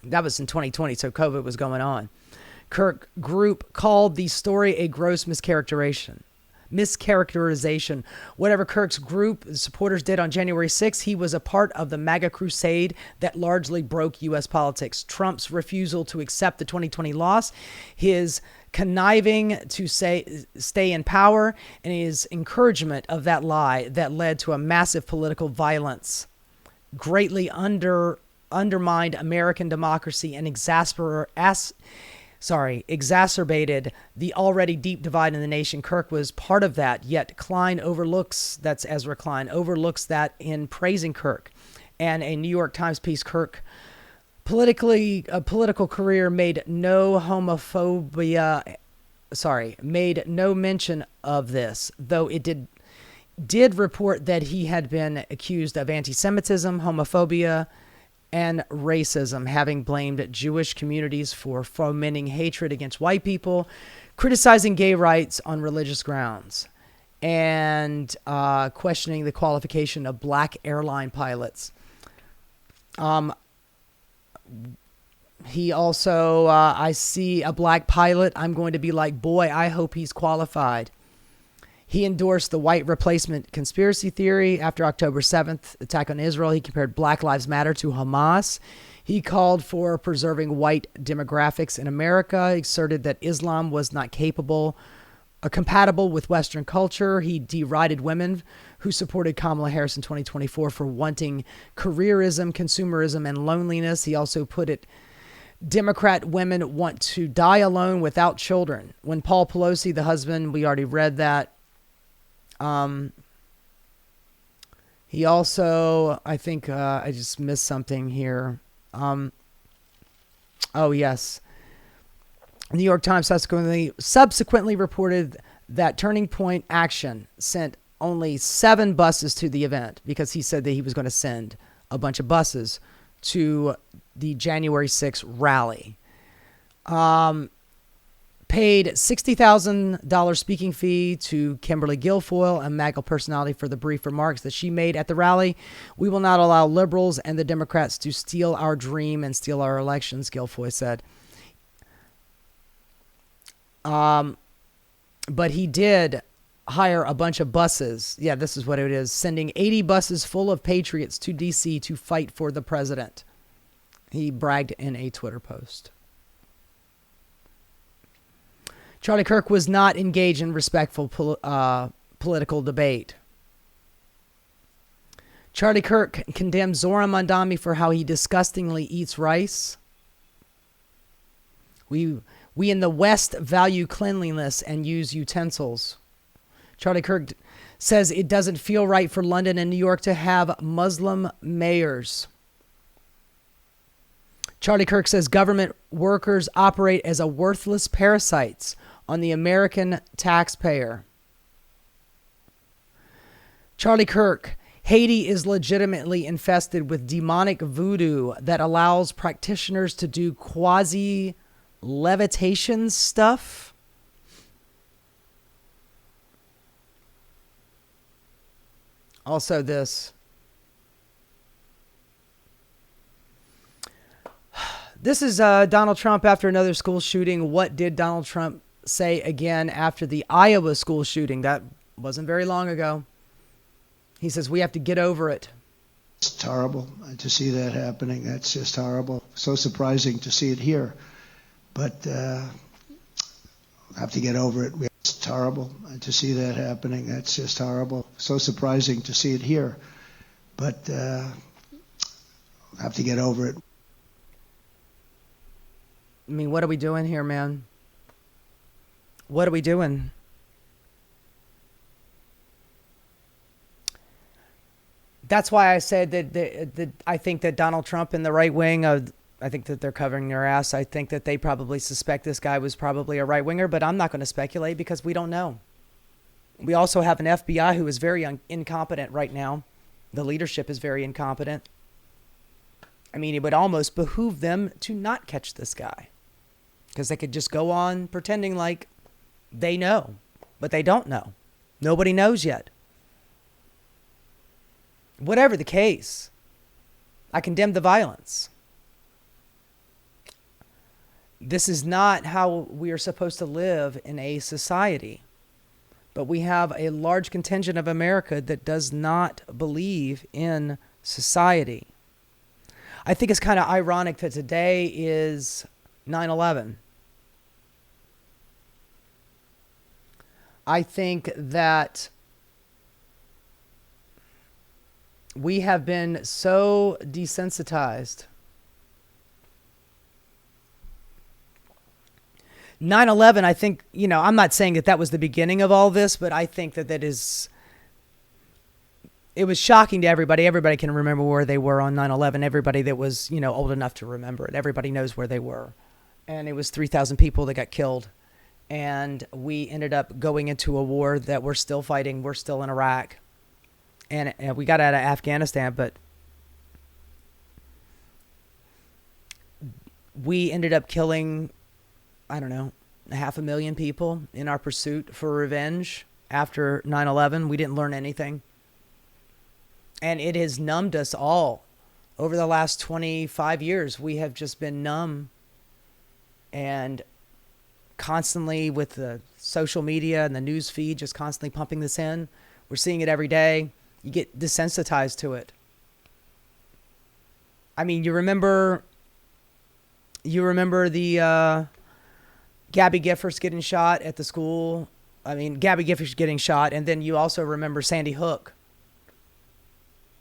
That was in 2020, so COVID was going on. Kirk Group called the story a gross mischaracterization. Whatever Kirk's group supporters did on January 6th, he was a part of the MAGA crusade that largely broke U.S. politics. Trump's refusal to accept the 2020 loss, his conniving to stay in power, and his encouragement of that lie that led to a massive political violence greatly undermined American democracy and exacerbated the already deep divide in the nation. Kirk was part of that, yet Klein overlooks, that's Ezra Klein, overlooks that in praising Kirk. And a New York Times piece, Kirk political career made no mention of this, though it did report that he had been accused of anti-Semitism, homophobia, and racism, having blamed Jewish communities for fomenting hatred against white people, criticizing gay rights on religious grounds, and questioning the qualification of black airline pilots. He also, I see a black pilot, I'm going to be like, boy, I hope he's qualified. He endorsed the white replacement conspiracy theory after October 7th attack on Israel. He compared Black Lives Matter to Hamas. He called for preserving white demographics in America, asserted that Islam was not compatible with Western culture. He derided women who supported Kamala Harris in 2024 for wanting careerism, consumerism, and loneliness. He also put it, Democrat women want to die alone without children. When Paul Pelosi, the husband, we already read that. He also, I think I just missed something here. Oh, yes. New York Times subsequently reported that Turning Point Action sent only 7 buses to the event because he said that he was going to send a bunch of buses to the January 6th rally. Paid $60,000 speaking fee to Kimberly Guilfoyle, a MAGA personality, for the brief remarks that she made at the rally. We will not allow liberals and the Democrats to steal our dream and steal our elections, Guilfoyle said. But he did hire a bunch of buses. Yeah, this is what it is. Sending 80 buses full of patriots to D.C. to fight for the president. He bragged in a Twitter post. Charlie Kirk was not engaged in respectful political debate. Charlie Kirk condemned Zohran Mamdani for how he disgustingly eats rice. We in the West value cleanliness and use utensils. Charlie Kirk says it doesn't feel right for London and New York to have Muslim mayors. Charlie Kirk says government workers operate as a worthless parasites on the American taxpayer. Charlie Kirk. Haiti is legitimately infested with demonic voodoo that allows practitioners to do quasi-levitation stuff. Also this. This is Donald Trump after another school shooting. What did Donald Trump say again after the Iowa school shooting? That wasn't very long ago. He says, we have to get over it. It's horrible to see that happening. That's just horrible. So surprising to see it here. But have to get over it. It's horrible to see that happening. That's just horrible. So surprising to see it here. But have to get over it. I mean, what are we doing here, man? What are we doing? That's why I said that I think that Donald Trump and the right wing, I think that they're covering their ass. I think that they probably suspect this guy was probably a right winger, but I'm not going to speculate because we don't know. We also have an FBI who is very incompetent right now. The leadership is very incompetent. I mean, it would almost behoove them to not catch this guy because they could just go on pretending like they know, but they don't know. Nobody knows yet. Whatever the case, I condemn the violence. This is not how we are supposed to live in a society. But we have a large contingent of America that does not believe in society. I think it's kind of ironic that today is 9/11. I think that we have been so desensitized. 9/11, I think, I'm not saying that was the beginning of all this, but I think that it was shocking to everybody. Everybody can remember where they were on 9/11. Everybody that was, old enough to remember it. Everybody knows where they were. And it was 3,000 people that got killed. And we ended up going into a war that we're still fighting. We're still in Iraq. And we got out of Afghanistan, but we ended up killing, 500,000 people in our pursuit for revenge after 9/11. We didn't learn anything. And it has numbed us all. Over the last 25 years, we have just been numb. And constantly with the social media and the news feed, just constantly pumping this in. We're seeing it every day. You get desensitized to it. I mean, you remember the Gabby Giffords getting shot at the school. I mean, Gabby Giffords getting shot, and then you also remember Sandy Hook.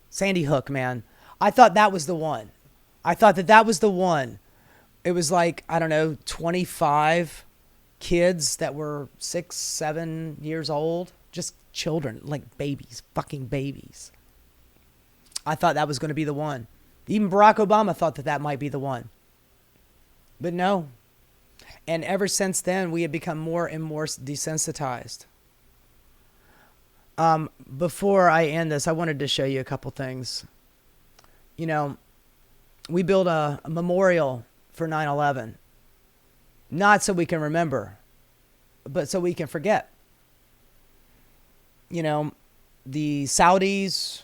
Sandy Hook, man. I thought that was the one. I thought that was the one. It was like, 25 kids that were 6, 7 years old. Just children, like babies, fucking babies. I thought that was going to be the one. Even Barack Obama thought that might be the one. But no. And ever since then, we have become more and more desensitized. Before I end this, I wanted to show you a couple things. We built a memorial for 9/11. Not so we can remember, but so we can forget. The Saudis,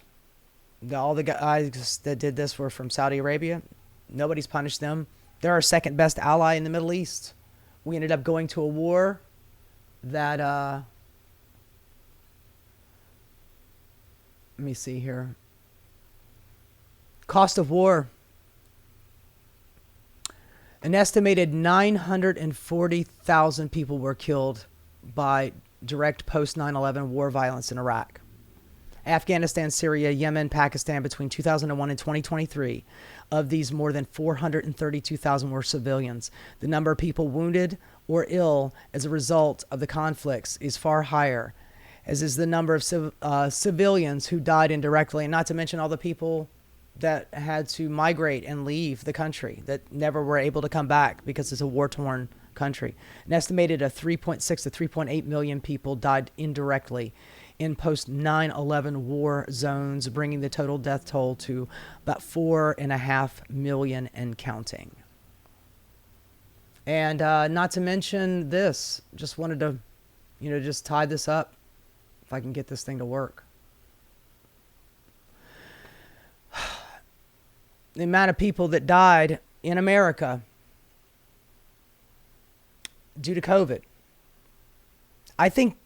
all the guys that did this were from Saudi Arabia. Nobody's punished them. They're our second best ally in the Middle East. We ended up going to a war that, let me see here. Cost of war. An estimated 940,000 people were killed by direct post-9/11 war violence in Iraq. Afghanistan, Syria, Yemen, Pakistan between 2001 and 2023. Of these, more than 432,000 were civilians. The number of people wounded or ill as a result of the conflicts is far higher, as is the number of civilians who died indirectly, and not to mention all the people that had to migrate and leave the country that never were able to come back because it's a war-torn country. An estimated 3.6 to 3.8 million people died indirectly in post 9/11 war zones, bringing the total death toll to about 4.5 million and counting. And not to mention this, just wanted to, just tie this up if I can get this thing to work. The amount of people that died in America due to COVID. I think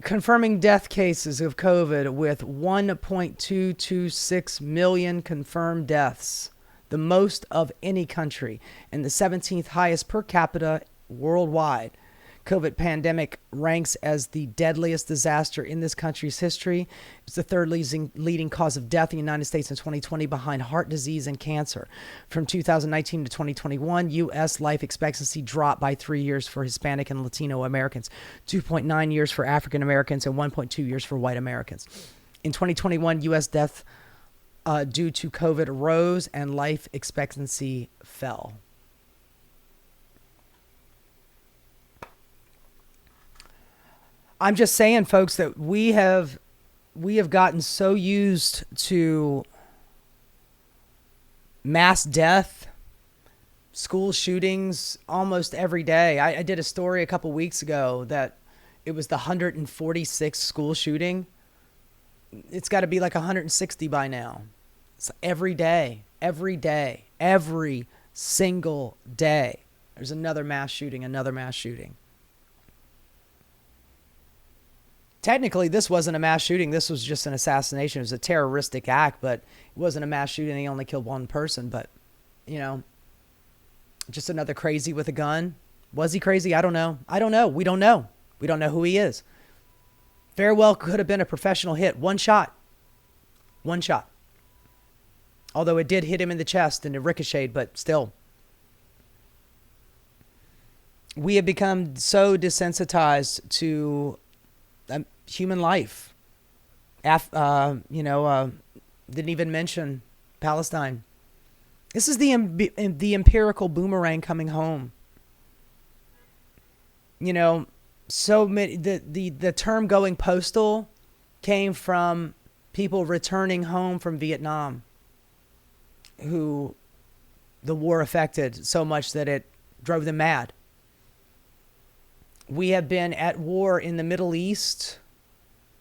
confirming death cases of COVID with 1.226 million confirmed deaths, the most of any country, and the 17th highest per capita worldwide. COVID pandemic ranks as the deadliest disaster in this country's history. It's the third leading cause of death in the United States in 2020 behind heart disease and cancer. From 2019 to 2021, U.S. life expectancy dropped by 3 years for Hispanic and Latino Americans, 2.9 years for African Americans, and 1.2 years for white Americans. In 2021, U.S. death due to COVID rose and life expectancy fell. I'm just saying, folks, that we have gotten so used to mass death, school shootings almost every day. I did a story a couple weeks ago that it was the 146th school shooting. It's got to be like 160 by now. It's every day, every single day. There's another mass shooting. Technically, this wasn't a mass shooting. This was just an assassination. It was a terroristic act, but it wasn't a mass shooting. He only killed one person, but, just another crazy with a gun. Was he crazy? I don't know. We don't know. We don't know who he is. Very well could have been a professional hit. One shot. Although it did hit him in the chest and it ricocheted, but still. We have become so desensitized to human life. Didn't even mention Palestine. This is the empirical boomerang coming home. So many, the term going postal came from people returning home from Vietnam who the war affected so much that it drove them mad. We have been at war in the Middle East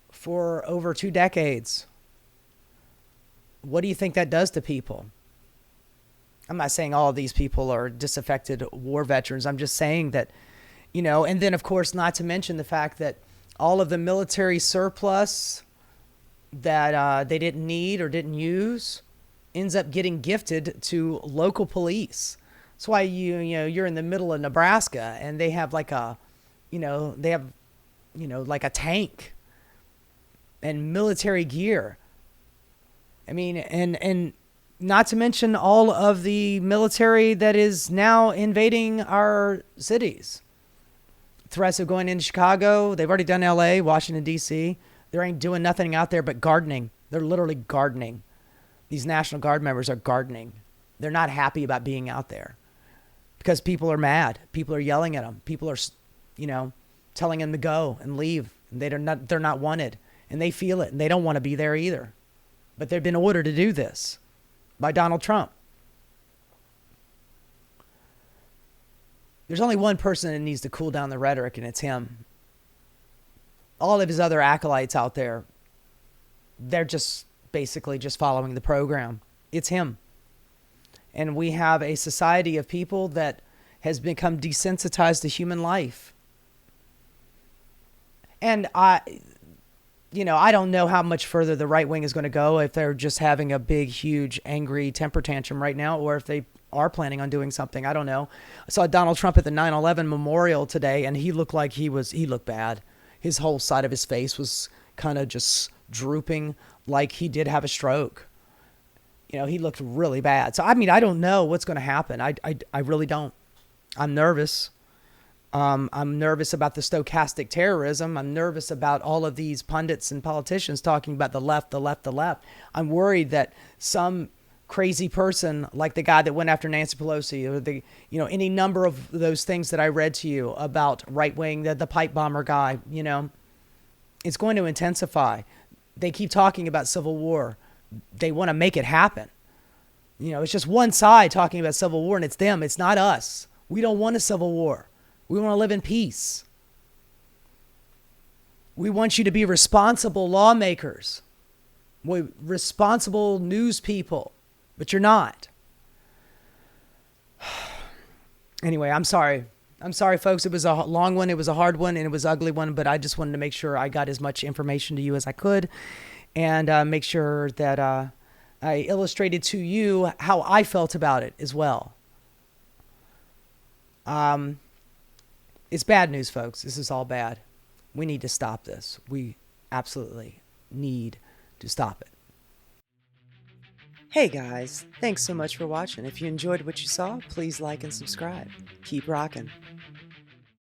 for over 2 decades. What do you think that does to people? I'm not saying all of these people are disaffected war veterans. I'm just saying that, and then, of course, not to mention the fact that all of the military surplus that they didn't need or didn't use ends up getting gifted to local police. That's why you're in the middle of Nebraska and they have like a like a tank and military gear. I mean, and not to mention all of the military that is now invading our cities. Threats of going into Chicago. They've already done LA, Washington, D.C. They ain't doing nothing out there but gardening. They're literally gardening. These National Guard members are gardening. They're not happy about being out there because people are mad. People are yelling at them. People are, telling them to go and leave. And they're not wanted. And they feel it. And they don't want to be there either. But they've been ordered to do this by Donald Trump. There's only one person that needs to cool down the rhetoric, and it's him. All of his other acolytes out there, they're just basically just following the program. It's him. And we have a society of people that has become desensitized to human life. And I don't know how much further the right wing is going to go, if they're just having a big, huge, angry temper tantrum right now, or if they are planning on doing something. I don't know. I saw Donald Trump at the 9/11 memorial today, and he looked like he looked bad. His whole side of his face was kind of just drooping, like he did have a stroke. He looked really bad. So, I mean, I don't know what's going to happen. I really don't. I'm nervous. I'm nervous about the stochastic terrorism. I'm nervous about all of these pundits and politicians talking about the left. I'm worried that some crazy person like the guy that went after Nancy Pelosi, or any number of those things that I read to you about right wing, the pipe bomber guy, It's going to intensify. They keep talking about civil war. They want to make it happen. You know, it's just one side talking about civil war, and it's them. It's not us. We don't want a civil war. We want to live in peace. We want you to be responsible lawmakers, responsible news people, but you're not. Anyway, I'm sorry. I'm sorry, folks. It was a long one. It was a hard one, and it was an ugly one, but I just wanted to make sure I got as much information to you as I could, and make sure that I illustrated to you how I felt about it as well. It's bad news, folks. This is all bad. We need to stop this. We absolutely need to stop it. Hey guys, thanks so much for watching. If you enjoyed what you saw, please like and subscribe. Keep rocking.